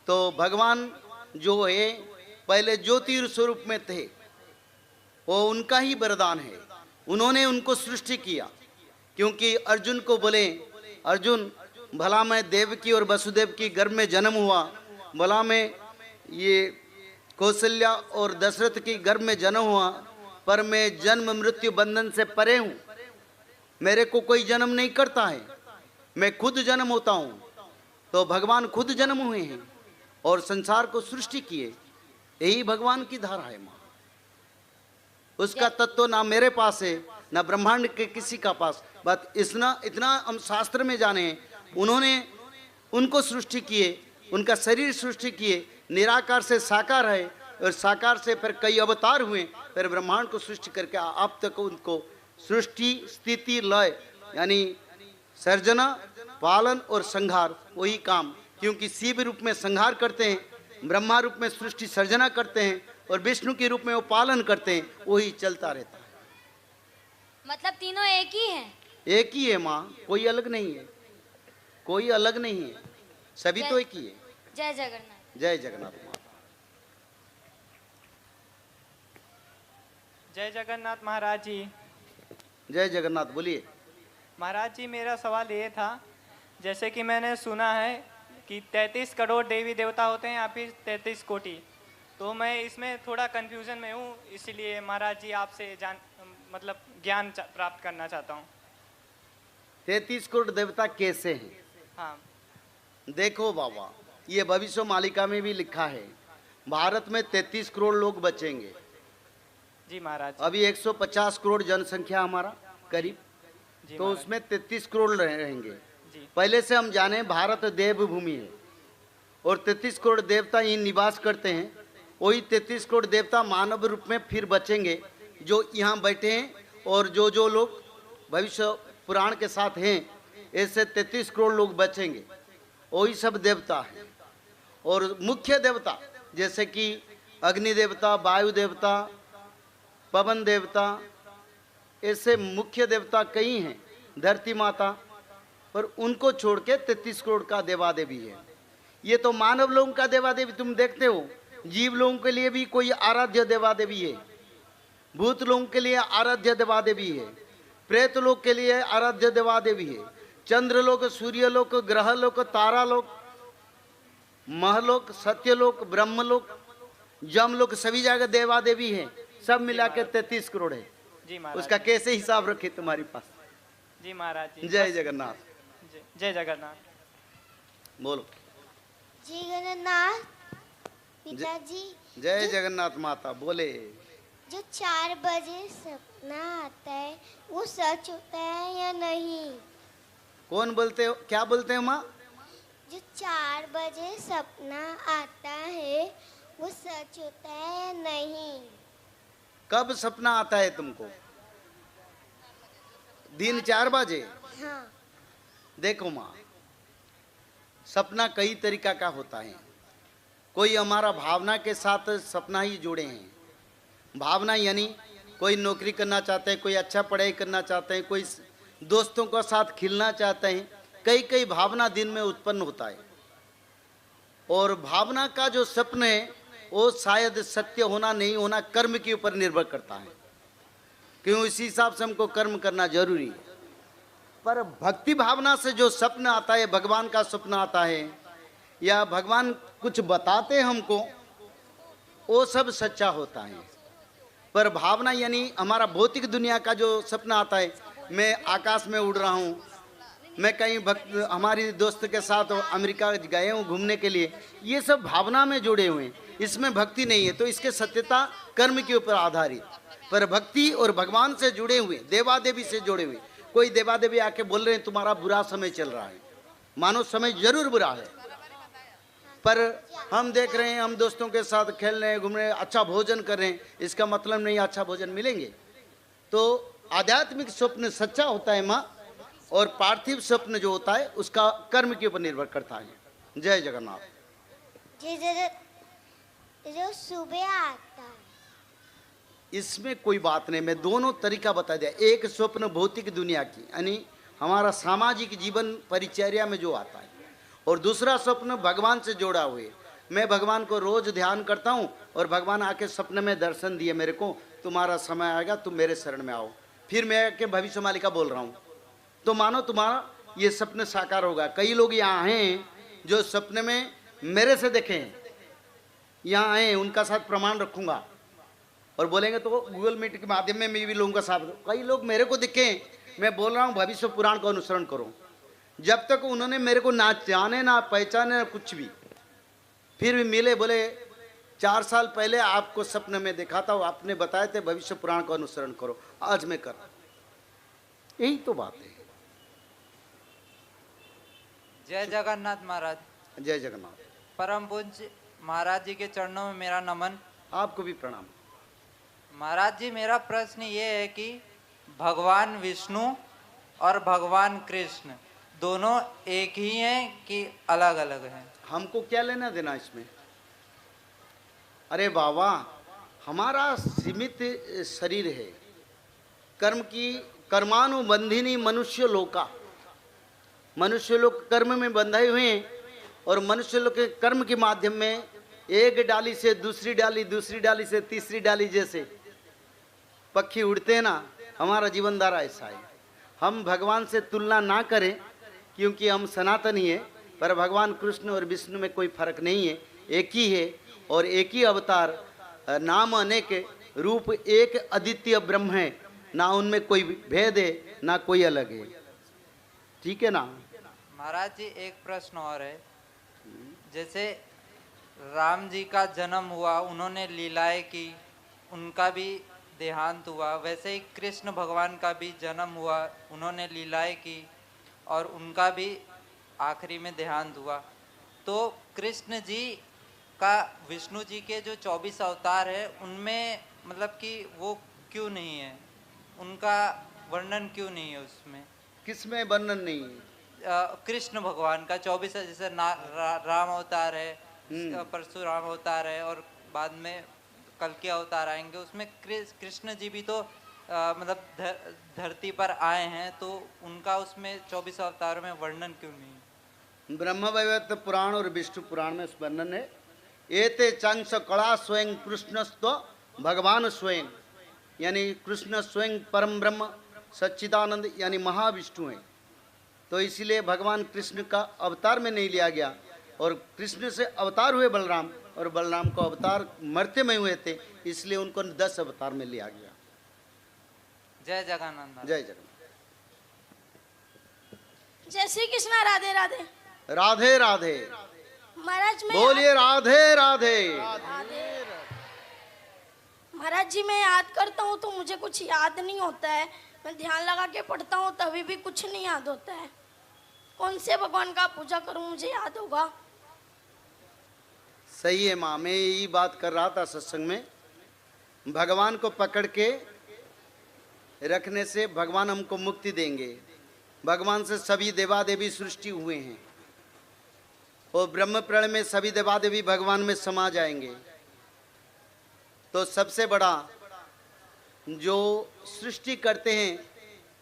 तो भगवान जो है पहले ज्योति स्वरूप में थे, वो उनका ही वरदान है, उन्होंने उनको सृष्टि किया। क्योंकि अर्जुन को बोले, अर्जुन भला मैं देवकी और वसुदेव की गर्भ में जन्म हुआ, भला मैं ये कौशल्या और दशरथ की गर्भ में जन्म हुआ, पर मैं जन्म मृत्यु बंधन से परे हूँ, मेरे को कोई जन्म नहीं करता है, मैं खुद जन्म होता हूँ। तो भगवान खुद जन्म हुए हैं और संसार को सृष्टि किए, यही भगवान की धारा है माँ। उसका तत्व ना मेरे पास है ना ब्रह्मांड के किसी का पास, बस इतना हम शास्त्र में जाने हैं, उन्होंने उनको सृष्टि किए, उनका शरीर सृष्टि किए, निराकार से साकार है और साकार से फिर कई अवतार हुए, फिर ब्रह्मांड को सृष्टि करके आप तक उनको सृष्टि स्थिति लय यानी सर्जना पालन और संहार वही काम। क्योंकि शिव रूप में संहार करते हैं, ब्रह्मा रूप में सृष्टि सर्जना करते हैं और विष्णु के रूप में वो पालन करते हैं, वही चलता रहता है। मतलब तीनों एक ही हैं? एक ही है माँ, कोई अलग नहीं है, कोई अलग नहीं है, सभी तो एक ही है। जय जगन्नाथ। जय जगन्नाथ माँ। जय जगन्नाथ महाराज जी। जय जगन्नाथ। बोलिए महाराज जी, मेरा सवाल ये था, जैसे कि मैंने सुना है कि 33 करोड़ देवी देवता होते हैं या फिर 33 कोटि, तो मैं इसमें थोड़ा कंफ्यूजन में हूँ, इसीलिए महाराज जी आपसे मतलब ज्ञान प्राप्त करना चाहता हूँ। 33 करोड़ देवता कैसे हैं? हाँ देखो बाबा, ये भविष्य मालिका में भी लिखा है, भारत में 33 करोड़ लोग बचेंगे। जी महाराज। अभी 150 करोड़ जनसंख्या हमारा करीब, तो उसमें 33 करोड़ रहेंगे। पहले से हम जाने भारत देवभूमि है और 33 करोड़ देवता यहीं निवास करते हैं, वही 33 करोड़ देवता मानव रूप में फिर बचेंगे जो यहाँ बैठे हैं, और जो लोग भविष्य पुराण के साथ हैं, ऐसे 33 करोड़ लोग बचेंगे, वही सब देवता हैं। और मुख्य देवता जैसे कि अग्नि देवता, वायु देवता, पवन देवता, ऐसे मुख्य देवता कई हैं, धरती माता, पर उनको छोड़ के 33 करोड़ का देवा देवी है। ये तो मानव लोगों का देवा देवी तुम देखते हो, जीव लोगों के लिए भी कोई आराध्य देवा देवी है, भूत लोगों के लिए आराध्य देवा देवी है, प्रेत लोक के लिए आराध्य देवा देवी है, चंद्रलोक, सूर्यलोक, ग्रहलोक, तारालोक, महलोक, सत्यलोक, ब्रह्मलोक, जमलोक, सभी जगह देवा देवी है। सब मिला के 33 करोड़ है। जी महाराज। उसका कैसे हिसाब रखे तुम्हारे पास? जी महाराज जी। जय जगन्नाथ। जय जगन्नाथ। बोलो। जय जगन्नाथ पिताजी। जय जगन्नाथ माता। बोले। जो 4 बजे सपना आता है वो सच होता है या नहीं? कौन बोलते हो? क्या बोलते हो माँ? जो 4 बजे सपना आता है वो सच होता है या नहीं? कब सपना आता है तुमको? दिन 4 बजे? हाँ। देखो माँ, सपना कई तरीका का होता है। कोई हमारा भावना के साथ सपना ही जुड़े हैं। भावना यानी कोई नौकरी करना चाहते हैं, कोई अच्छा पढ़ाई करना चाहते हैं, कोई दोस्तों के साथ खिलना चाहते हैं। कई कई भावना दिन में उत्पन्न होता है। और भावना का जो सपन है वो शायद सत्य होना नहीं होना कर्म के ऊपर निर्भर करता है, क्यों इसी हिसाब से हमको कर्म करना जरूरी है। पर भक्ति भावना से जो सपना आता है, भगवान का सपना आता है या भगवान कुछ बताते हैं हमको, वो सब सच्चा होता है। पर भावना यानी हमारा भौतिक दुनिया का जो सपना आता है, मैं आकाश में उड़ रहा हूँ, मैं कहीं हमारी दोस्त के साथ अमेरिका गए हूँ घूमने के लिए, ये सब भावना में जुड़े हुए हैं, इसमें भक्ति नहीं है। तो इसके सत्यता कर्म के ऊपर आधारित। पर भक्ति और भगवान से जुड़े हुए, देवा देवी से जुड़े हुए, कोई देवा देवी आके बोल रहे हैं तुम्हारा बुरा समय चल रहा है, मानो समय जरूर बुरा है, पर हम देख रहे हैं, हम दोस्तों के साथ खेल रहे हैं, घूम रहे हैं, अच्छा भोजन कर रहे हैं, इसका मतलब नहीं अच्छा भोजन मिलेंगे। तो आध्यात्मिक स्वप्न सच्चा होता है माँ, और पार्थिव स्वप्न जो होता है उसका कर्म के ऊपर निर्भर करता है। जय जगन्नाथ। जो सुबह आता है इसमें कोई बात नहीं, मैं दोनों तरीका बता दिया। एक स्वप्न भौतिक दुनिया की यानी हमारा सामाजिक जीवन परिचर्या में जो आता है, और दूसरा स्वप्न भगवान से जोड़ा हुए। मैं भगवान को रोज ध्यान करता हूँ और भगवान आके सपने में दर्शन दिए मेरे को, तुम्हारा समय आएगा, तुम मेरे शरण में आओ। फिर मैं आके भविष्य मालिका बोल रहा हूँ, तो मानो तुम्हारा ये सपने साकार होगा। कई लोग यहाँ हैं जो सपने में मेरे से देखे हैं, यहाँ आए, उनका साथ प्रमाण रखूंगा और बोलेंगे तो गूगल मीट के माध्यम में मैं भी लोगों का साथ। कई लोग मेरे को दिखे, मैं बोल रहा हूँ भविष्य पुराण को अनुसरण करो, जब तक उन्होंने मेरे को ना जाने ना पहचाने ना कुछ भी, फिर भी मिले, बोले 4 साल पहले आपको सपने में देखा था, आपने बताए थे भविष्य पुराण को अनुसरण करो, आज मैं कर। यही तो बात है। जय जगन्नाथ महाराज। जय जगन्नाथ। परम पूज्य महाराज जी के चरणों में मेरा नमन। आपको भी प्रणाम। महाराज जी, मेरा प्रश्न ये है कि भगवान विष्णु और भगवान कृष्ण दोनों एक ही हैं कि अलग अलग हैं? हमको क्या लेना देना इसमें? अरे बाबा, हमारा सीमित शरीर है, कर्म की कर्मानुबंधिनी मनुष्य लोका, मनुष्य लोग कर्म में बंधे हुए हैं, और मनुष्य लोग के कर्म के माध्यम में एक डाली से दूसरी डाली, दूसरी डाली से तीसरी डाली, जैसे पक्षी उड़ते हैं ना, हमारा जीवन धारा ऐसा है। हम भगवान से तुलना ना करें क्योंकि हम सनातनी है, पर भगवान कृष्ण और विष्णु में कोई फर्क नहीं है, एक ही है और एक ही अवतार, नाम अनेक, रूप एक, अद्वितीय ब्रह्म है, ना उनमें कोई भेद है ना कोई अलग है। ठीक है ना महाराज जी? एक प्रश्न और है, जैसे राम जी का जन्म हुआ, उन्होंने लीलाएं की, उनका भी देहांत हुआ, वैसे ही कृष्ण भगवान का भी जन्म हुआ, उन्होंने लीलाएं की और उनका भी आखिरी में देहांत हुआ। तो कृष्ण जी का विष्णु जी के जो 24 अवतार है उनमें मतलब कि वो क्यों नहीं है, उनका वर्णन क्यों नहीं है उसमें? किसमें वर्णन नहीं है? कृष्ण भगवान का 24 है, जैसे राम अवतार है, परशुराम अवतार है और बाद में कल्कि अवतार आएंगे, उसमें कृष्ण जी भी तो मतलब धरती पर आए हैं, तो उनका उसमें 24 अवतारों में वर्णन क्यों नहीं? ब्रह्म वैवर्त पुराण और विष्णु पुराण में वर्णन है। एते चांस कला स्वयं कृष्णस्व भगवान स्वयं, यानी कृष्ण स्वयं परम ब्रह्म सच्चिदानंद यानी महाविष्णु है। तो इसीलिए भगवान कृष्ण का अवतार में नहीं लिया गया, और कृष्ण से अवतार हुए बलराम, और बलराम को अवतार मरते में हुए थे, इसलिए उनको 10 अवतार में लिया गया। जय जगन्नाथ। जय जगन्नाथ। जय श्री कृष्णा। राधे राधे। राधे राधे। महाराज मैं बोलिए राधे राधे। महाराज जी मैं याद करता हूँ तो मुझे कुछ याद नहीं होता है, मैं ध्यान लगा के पढ़ता हूँ तभी भी कुछ नहीं याद होता है। कौन से भगवान का पूजा करूँ मुझे याद होगा? सही है माँ, मैं यही बात कर रहा था सत्संग में। भगवान को पकड़ के रखने से भगवान हमको मुक्ति देंगे। भगवान से सभी देवा देवी सृष्टि हुए हैं, और ब्रह्म प्रलय में सभी देवा देवी भगवान में समा जाएंगे। तो सबसे बड़ा जो सृष्टि करते हैं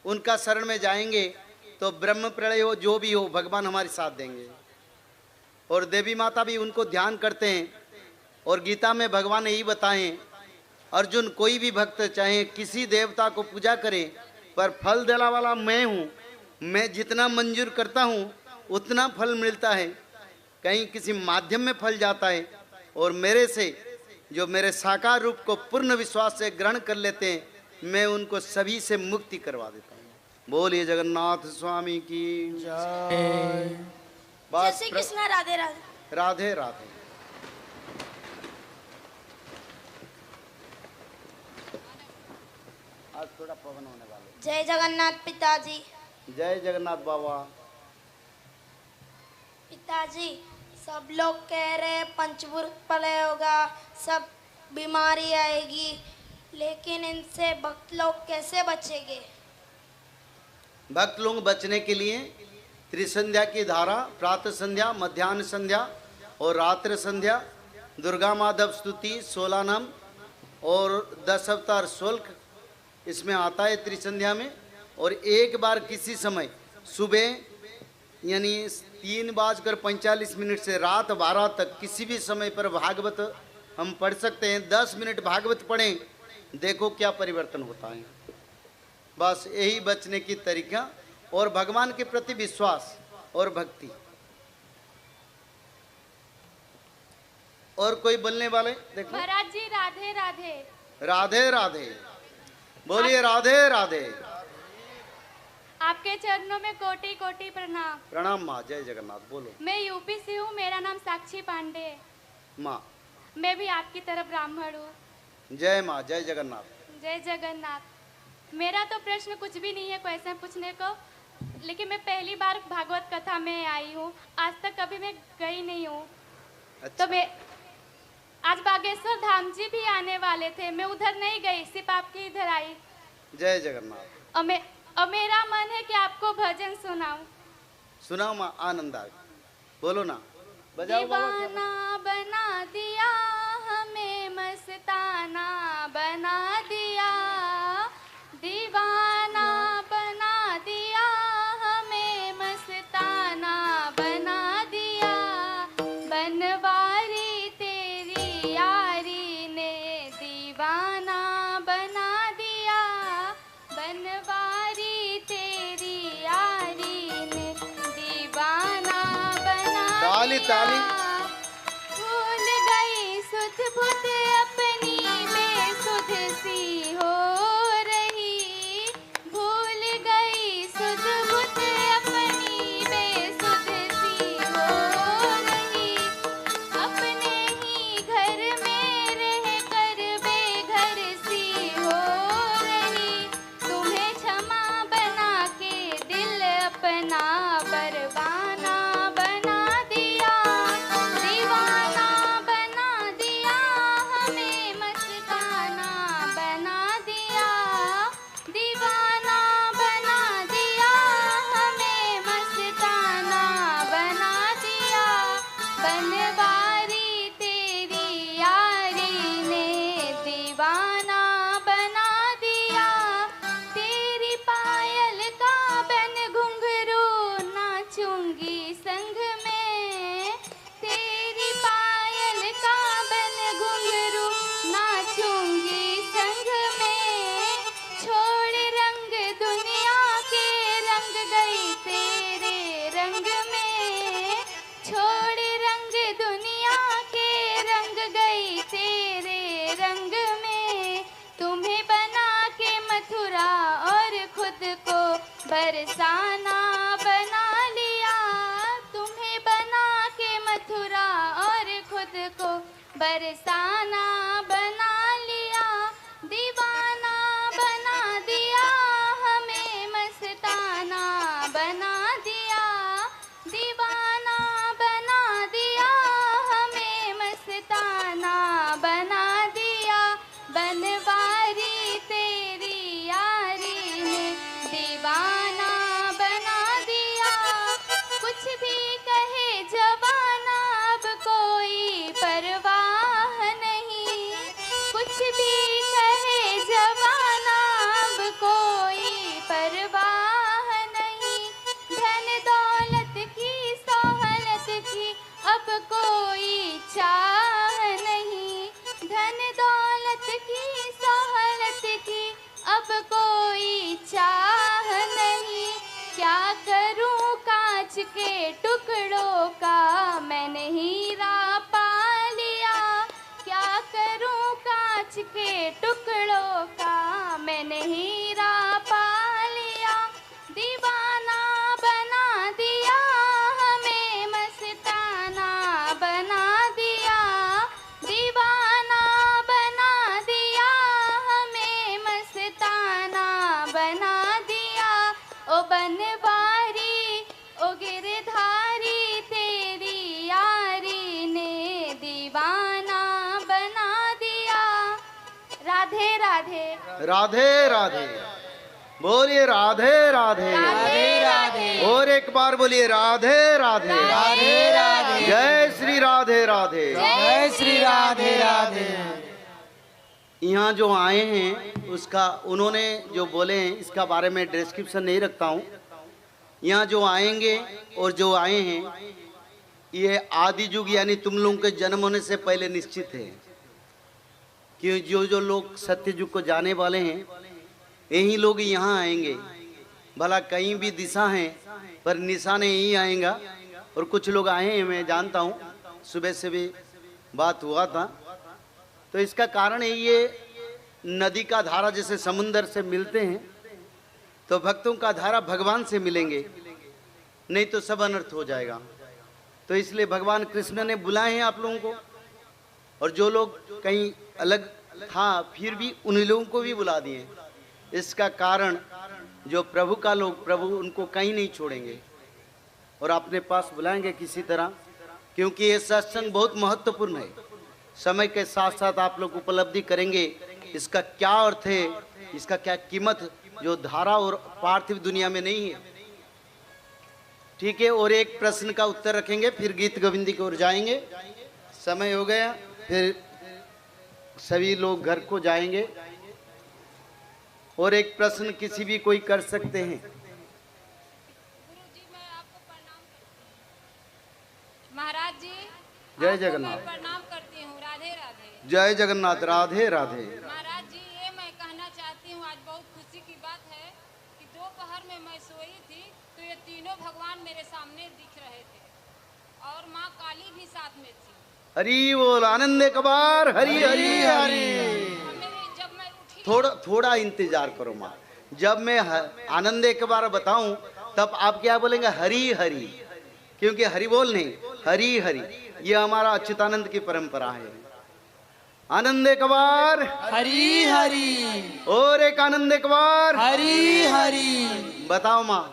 उनका शरण में जाएंगे तो ब्रह्म प्रलय हो जो भी हो भगवान हमारे साथ देंगे। और देवी माता भी उनको ध्यान करते हैं, और गीता में भगवान यही बताएं, अर्जुन कोई भी भक्त चाहे किसी देवता को पूजा करे, पर फल देने वाला मैं हूँ, मैं जितना मंजूर करता हूँ उतना फल मिलता है, कहीं किसी माध्यम में फल जाता है, और मेरे से जो मेरे साकार रूप को पूर्ण विश्वास से ग्रहण कर लेते हैं, मैं उनको सभी से मुक्ति करवा देता हूँ। बोलिए जगन्नाथ स्वामी की जय श्री कृष्णा। राधे राधे। राधे राधे। आज थोड़ा पवन होने वाले। जय जगन्नाथ पिताजी। जय जगन्नाथ बाबा। पिताजी सब लोग कह रहे हैं पंचभूत प्रलय होगा, सब बीमारी आएगी, लेकिन इनसे भक्त लोग कैसे बचेंगे? भक्त लोग बचने के लिए त्रिसंध्या की धारा, प्रातः संध्या, मध्याह्न संध्या और रात्रि संध्या, दुर्गा माधव स्तुति 16 नाम और 10 अवतार शुल्क इसमें आता है त्रिसंध्या में। और एक बार किसी समय सुबह यानी 3:45 से रात 12 तक किसी भी समय पर भागवत हम पढ़ सकते हैं। 10 मिनट भागवत पढ़ें, देखो क्या परिवर्तन होता है। बस यही बचने की तरीका, और भगवान के प्रति विश्वास और भक्ति। और कोई बोलने वाले? देखो महाराज जी राधे राधे। राधे राधे। बोलिए राधे राधे। आपके चरणों में कोटि कोटि प्रणाम। प्रणाम माँ। जय जगन्नाथ। बोलो। मैं यूपी से हूँ, मेरा नाम साक्षी पांडे है। माँ मैं भी आपकी तरह ब्राह्मण हूँ। जय माँ। जय जगन्नाथ। जय जगन्नाथ। मेरा तो प्रश्न कुछ भी नहीं है क्वेश्चन पूछने को, लेकिन मैं पहली बार भागवत कथा में आई हूँ, आज तक कभी मैं गई नहीं हूँ। अच्छा। तो मैं आज बागेश्वर धाम जी भी आने वाले थे, मैं उधर नहीं गई, सिर्फ आपके इधर आई। जय जगन्नाथ। और मेरा मन है कि आपको भजन सुनाऊं। सुनाओ माँ, आनंद आ। बोलो ना, बजाओ बाबा। दीवाना बना दिया हमें, मस्ताना बना दिया, दीवाना बना दिया हमें, मस्ताना बना दिया, बनवारी तेरी यारी ने दीवाना बना दिया, बनवारी तेरी यारी ने दीवाना बना ताली दिया। ताली। भूल गई सुध बुध अपनी, बेसुध सी हो रही, भूल गई सुध बुध अपनी, बेसुध सी हो रही, अपने ही घर में रह कर बेघर सी हो रही, तुम्हें क्षमा बना के दिल अपना परवाना बना दिया, खुद को बरसाना बना लिया, तुम्हें बना के मथुरा और खुद को बरसाना बना लिया, दीवाना बना दिया हमें, मस्ताना बना दिया, दीवाना बना दिया हमें, मस्ताना बना दिया। बनवारी तेरी यारी ने दीवाना बना दिया, कुछ भी कहे जवाना अब कोई परवाह नहीं, कुछ भी कहे जवाना अब कोई परवाह नहीं, धन दौलत की सोहलत की अब कोई चाह नहीं, धन दौलत की सोहलत की अब कोई चाह नहीं, क्या करूं कांच के टुकड़ों का मैंने हीरा पा लिया, क्या करूं कांच के टुकड़ों का मैंने हीरा पा लिया, दीवाना बना दिया हमें, मस्ताना बना दिया, दीवाना बना दिया हमें, मस्ताना बना दिया। ओ बनवारी ओ गिरधारी तेरी यारी ने दीवाना बना दिया। राधे राधे। राधे राधे। बोलिए राधे राधे। राधे राधे। और एक बार बोलिए राधे राधे। राधे राधे। जय श्री राधे राधे। जय श्री राधे राधे। यहाँ जो आए हैं उसका उन्होंने जो बोले हैं इसका बारे में डिस्क्रिप्शन नहीं रखता हूँ। यहाँ जो आएंगे और जो आए हैं ये आदि युग यानी तुम लोगों के जन्म होने से पहले निश्चित है कि जो जो लोग सत्य युग को जाने वाले हैं यही लोग यहाँ आएंगे। भला कहीं भी दिशा है पर निशान यही आएगा। और कुछ लोग आए हैं मैं जानता हूँ, सुबह से भी बात हुआ था। तो इसका कारण है ये नदी का धारा जैसे समुंदर से मिलते हैं तो भक्तों का धारा भगवान से मिलेंगे, नहीं तो सब अनर्थ हो जाएगा। तो इसलिए भगवान कृष्ण ने बुलाए हैं आप लोगों को। और जो लोग कहीं अलग था फिर भी उन लोगों को भी बुला दिए। इसका कारण जो प्रभु का लोग प्रभु उनको कहीं नहीं छोड़ेंगे और अपने पास बुलाएंगे किसी तरह, क्योंकि ये सत्संग बहुत महत्वपूर्ण है। समय के साथ साथ आप लोग उपलब्धि करेंगे इसका क्या अर्थ है, इसका क्या कीमत जो धारा और पार्थिव दुनिया में नहीं है। ठीक है, और एक प्रश्न का उत्तर रखेंगे फिर गीत गोविंद की ओर जाएंगे। समय हो गया, फिर सभी लोग घर को जाएंगे। और एक प्रश्न किसी भी कोई कर सकते हैं। महाराज जी जय जगन्नाथ। मैं प्रणाम करती हूँ। राधे राधे। जय जगन्नाथ। राधे राधे। महाराज जी ये मैं कहना चाहती हूँ, आज बहुत खुशी की बात है कि दोपहर में मैं सोई थी तो ये तीनों भगवान मेरे सामने दिख रहे थे और माँ काली भी साथ में थी। हरि बोल, आनंद एक बार हरि हरि हरि। जब मैं उठी थोड़ा इंतजार करो माँ। जब मैं आनंद एक बार बताऊं तब आप क्या बोलेंगे? हरि हरि, क्योंकि हरि बोल नहीं हरि हरि, ये हमारा अच्युतानंद की परंपरा है। आनंद एक बार हरि हरि। और एक आनंद एक बार हरि हरि। बताओ माँ।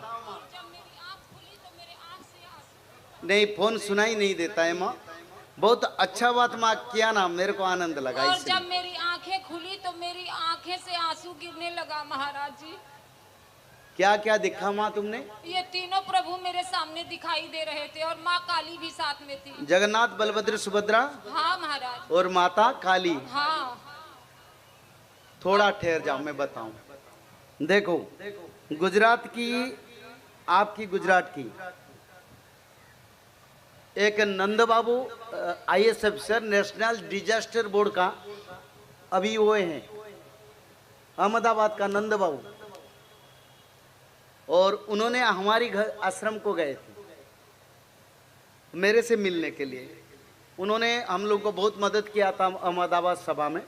नहीं, फोन सुनाई नहीं देता है माँ। बहुत अच्छा बात माँ किया ना, मेरे को आनंद लगा। और जब मेरी आंखें खुली तो मेरी आंखें से आंसू गिरने लगा। महाराज जी क्या क्या दिखा माँ तुमने? ये तीनों प्रभु मेरे सामने दिखाई दे रहे थे और माँ काली भी साथ में थी। जगन्नाथ, बलभद्र, सुभद्रा। हाँ महाराज। और माता काली। हाँ। थोड़ा ठहर जाओ, मैं बताऊं। देखो, गुजरात की, आपकी गुजरात की एक नंद बाबू IAS अफसर, नेशनल डिजास्टर बोर्ड का अभी वो हैं, अहमदाबाद का नंद बाबू। और उन्होंने हमारी घर आश्रम को गए थे मेरे से मिलने के लिए। उन्होंने हम लोग को बहुत मदद किया था अहमदाबाद सभा में।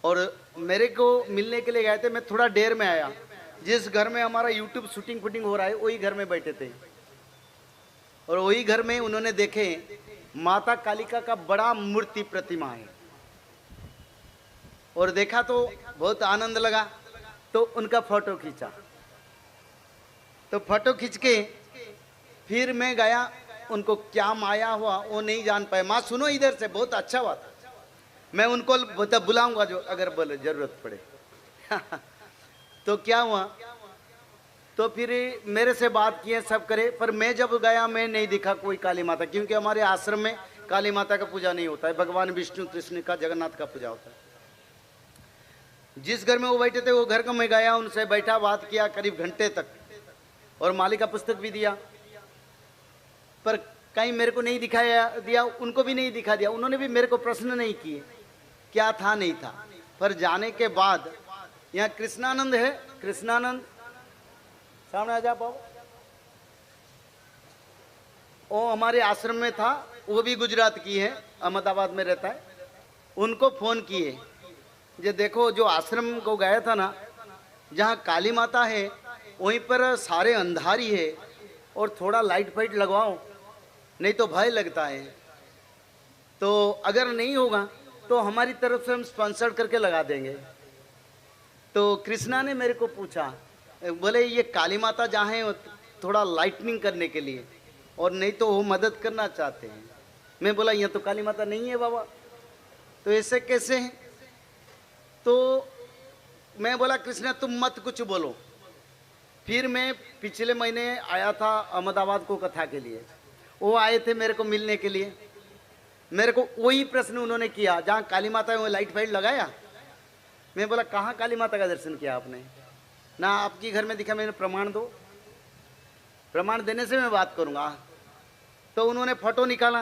और मेरे को मिलने के लिए गए थे। मैं थोड़ा देर में आया। जिस घर में हमारा यूट्यूब शूटिंग फूटिंग हो रहा है वही घर में बैठे थे, और वही घर में उन्होंने देखे माता कालिका का बड़ा मूर्ति प्रतिमा है, और देखा तो बहुत आनंद लगा, तो उनका फोटो खींचा। तो फोटो खींच के फिर मैं गया, उनको क्या माया हुआ वो नहीं जान पाए। माँ सुनो इधर से, बहुत अच्छा हुआ था। मैं उनको बुलाऊंगा जो अगर बोले जरूरत पड़े। तो क्या हुआ, तो फिर मेरे से बात किए सब करे, पर मैं जब गया मैं नहीं दिखा कोई काली माता, क्योंकि हमारे आश्रम में काली माता का पूजा नहीं होता है, भगवान विष्णु कृष्ण का जगन्नाथ का पूजा होता है। जिस घर में वो बैठे थे वो घर का मैं गया, उनसे बैठा, बात किया करीब घंटे तक, और माली का पुस्तक भी दिया, पर कहीं मेरे को नहीं दिखाया दिया, उनको भी नहीं दिखा दिया। उन्होंने भी मेरे को प्रश्न नहीं किए क्या था नहीं था। पर जाने के बाद यहाँ कृष्णानंद है, कृष्णानंद सामने आ जा पाओ, वो हमारे आश्रम में था, वो भी गुजरात की है, अहमदाबाद में रहता है। उनको फोन किए, ये देखो जो आश्रम को गया था ना, जहाँ काली माता है वहीं पर सारे अंधारी है, और थोड़ा लाइट फाइट लगवाओ, नहीं तो भय लगता है। तो अगर नहीं होगा तो हमारी तरफ से हम स्पॉन्सर करके लगा देंगे। तो कृष्णा ने मेरे को पूछा, बोले ये काली माता जहाँ है थोड़ा लाइटनिंग करने के लिए, और नहीं तो वो मदद करना चाहते हैं। मैं बोला यहाँ तो काली माता नहीं है बाबा, तो ऐसे कैसे है? तो मैं बोला कृष्णा तुम मत कुछ बोलो। फिर मैं पिछले महीने आया था अहमदाबाद को कथा के लिए, वो आए थे मेरे को मिलने के लिए। मेरे को वही प्रश्न उन्होंने किया, जहाँ काली माता है वो लाइट फाइट लगाया? मैं बोला कहाँ काली माता का दर्शन किया आपने? ना आपकी घर में दिखा, मैंने प्रमाण दो, प्रमाण देने से मैं बात करूँगा। तो उन्होंने फोटो निकाला,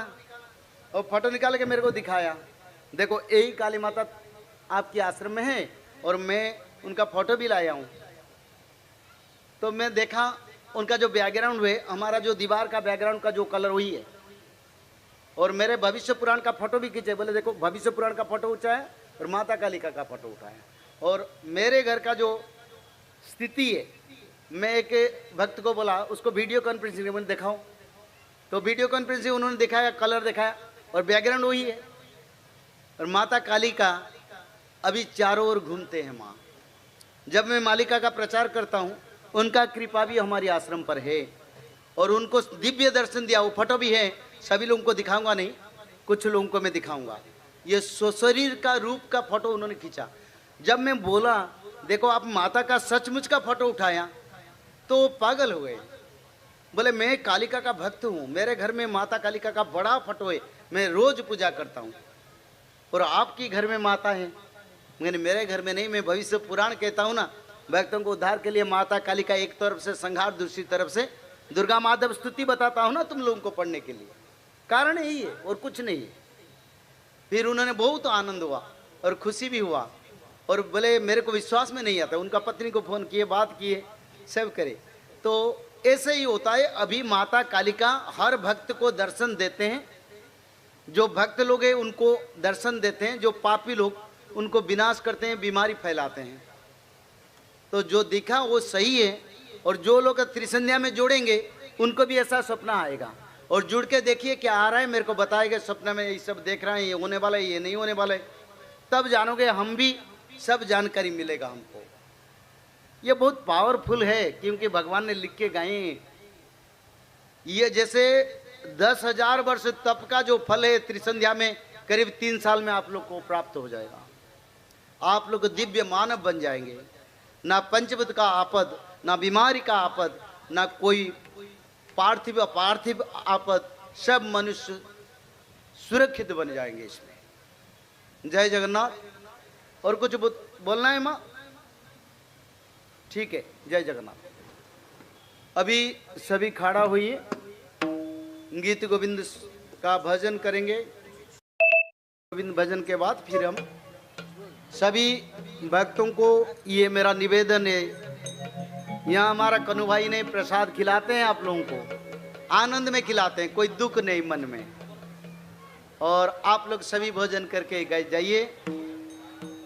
और फोटो निकाल के मेरे को दिखाया, देखो यही काली माता आपके आश्रम में है, और मैं उनका फोटो भी लाया हूँ। तो मैं देखा उनका जो बैकग्राउंड है, हमारा जो दीवार का बैकग्राउंड का जो कलर वही है, और मेरे भविष्य पुराण का फोटो भी खींचे। बोले देखो भविष्य पुराण का फोटो उठाया और माता कालिका का फोटो उठाया, और मेरे घर का जो स्थिति है, मैं एक भक्त को बोला उसको वीडियो कॉन्फ्रेंसिंग में दिखाऊं, तो वीडियो कॉन्फ्रेंसिंग उन्होंने दिखाया, कलर दिखाया, और बैकग्राउंड वही है। और माता कालिका अभी चारों ओर घूमते हैं। माँ जब मैं मालिका का प्रचार करता हूँ, उनका कृपा भी हमारे आश्रम पर है, और उनको दिव्य दर्शन दिया। वो फोटो भी है, सभी लोगों को दिखाऊंगा नहीं, कुछ लोगों को मैं दिखाऊंगा। ये स्वशरीर का रूप का फोटो उन्होंने खींचा। जब मैं बोला देखो आप माता का सचमुच का फोटो उठाया, तो वो पागल हो गए। बोले मैं कालिका का भक्त हूँ, मेरे घर में माता कालिका का बड़ा फोटो है, मैं रोज पूजा करता हूँ, और आपकी घर में माता है? मैंने मेरे घर में नहीं, मैं भविष्य पुराण कहता हूँ ना, भक्तों को उद्धार के लिए माता कालिका एक तरफ से संहार, दूसरी तरफ से दुर्गा माधव स्तुति बताता हूँ ना तुम लोगों को पढ़ने के लिए। कारण यही है और कुछ नहीं है। फिर उन्होंने बहुत आनंद हुआ और खुशी भी हुआ, और बोले मेरे को विश्वास में नहीं आता। उनका पत्नी को फोन किए, बात किए, सब करे। तो ऐसे ही होता है। अभी माता कालिका हर भक्त को दर्शन देते हैं, जो भक्त लोग हैं उनको दर्शन देते हैं, जो पापी लोग उनको विनाश करते हैं, बीमारी फैलाते हैं। तो जो दिखा वो सही है, और जो लोग त्रिसंध्या में जोड़ेंगे उनको भी ऐसा सपना आएगा। और जुड़ के देखिए क्या आ रहा है, मेरे को बताएगा सपना में ये सब देख रहे हैं, ये होने वाला है, ये नहीं होने वाला है, तब जानोगे हम भी, सब जानकारी मिलेगा हमको। ये बहुत पावरफुल है, क्योंकि भगवान ने लिख के गए। ये जैसे 10,000 वर्ष तप का जो फल है त्रिसंध्या में, करीब 3 साल में आप लोग को प्राप्त हो जाएगा। आप लोग दिव्य मानव बन जाएंगे। ना पंचभूत का आपद, ना बीमारी का आपद, ना कोई पार्थिव अपार्थिव आपद, सब मनुष्य सुरक्षित बन जाएंगे इसमें। जय जगन्नाथ। और कुछ बोलना है माँ? ठीक है, जय जगन्नाथ। अभी सभी खड़ा हुई, गीत गोविंद का भजन करेंगे। गोविंद भजन के बाद फिर हम सभी भक्तों को, ये मेरा निवेदन है, यहाँ हमारा कन्हू भाई ने प्रसाद खिलाते हैं, आप लोगों को आनंद में खिलाते हैं, कोई दुख नहीं मन में। और आप लोग सभी भोजन करके गए जाइए।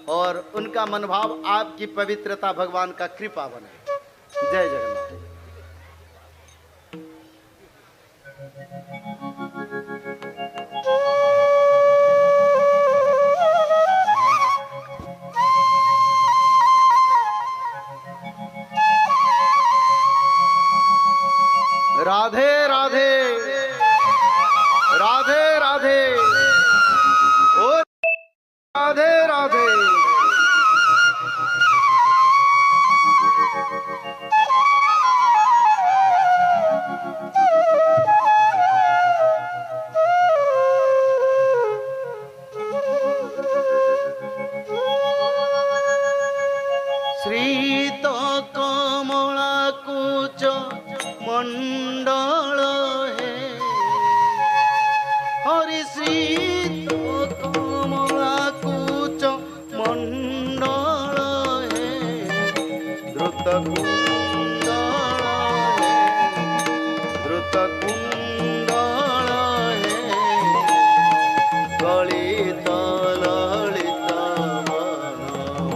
और उनका मनोभाव आपकी पवित्रता भगवान का कृपा बने। जय जगन्नाथ। राधे राधे राधे राधे ओ राधे राधे। श्री तो कमला कुच मंडल है हरि श्री तो कमला कुच मंडल है द्रुत कुंडल है द्रुत कुंडल है गलित ललित वनमाला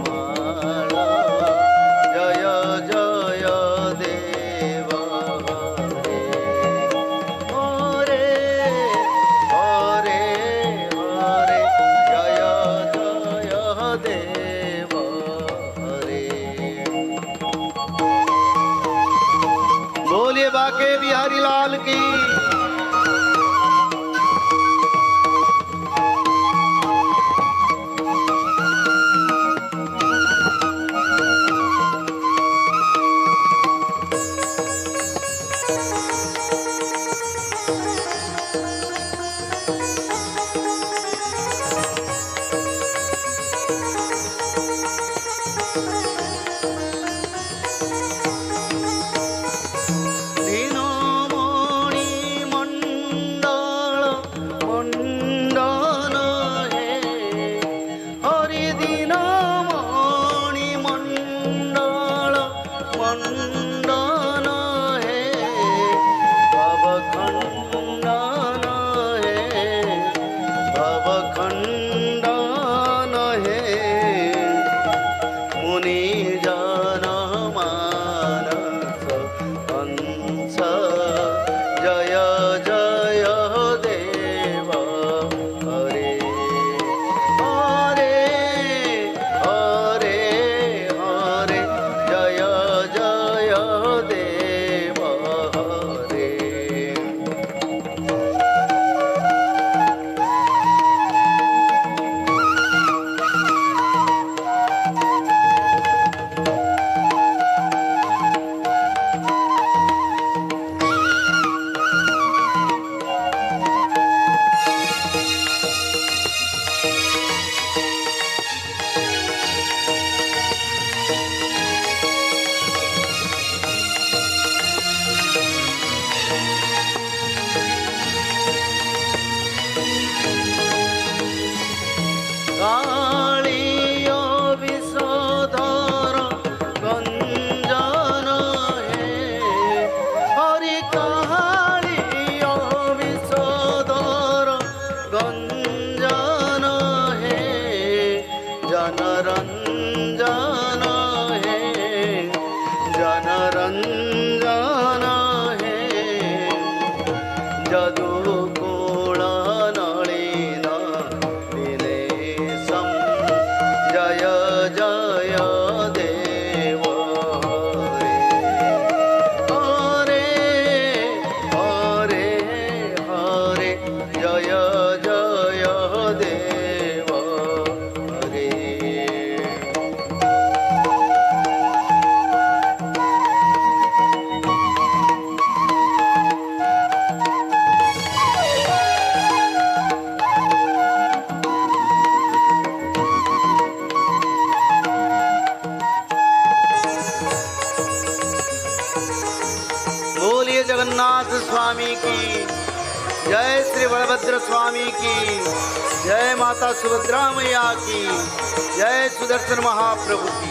जय जय देव हरे हरे हरे जय जय देव हरे। बोलिए बाके बिहारी लाल की। जगन्नाथ स्वामी की जय, श्री बलभद्र स्वामी की जय, माता सुभद्रा मैया की जय, सुदर्शन महाप्रभु की।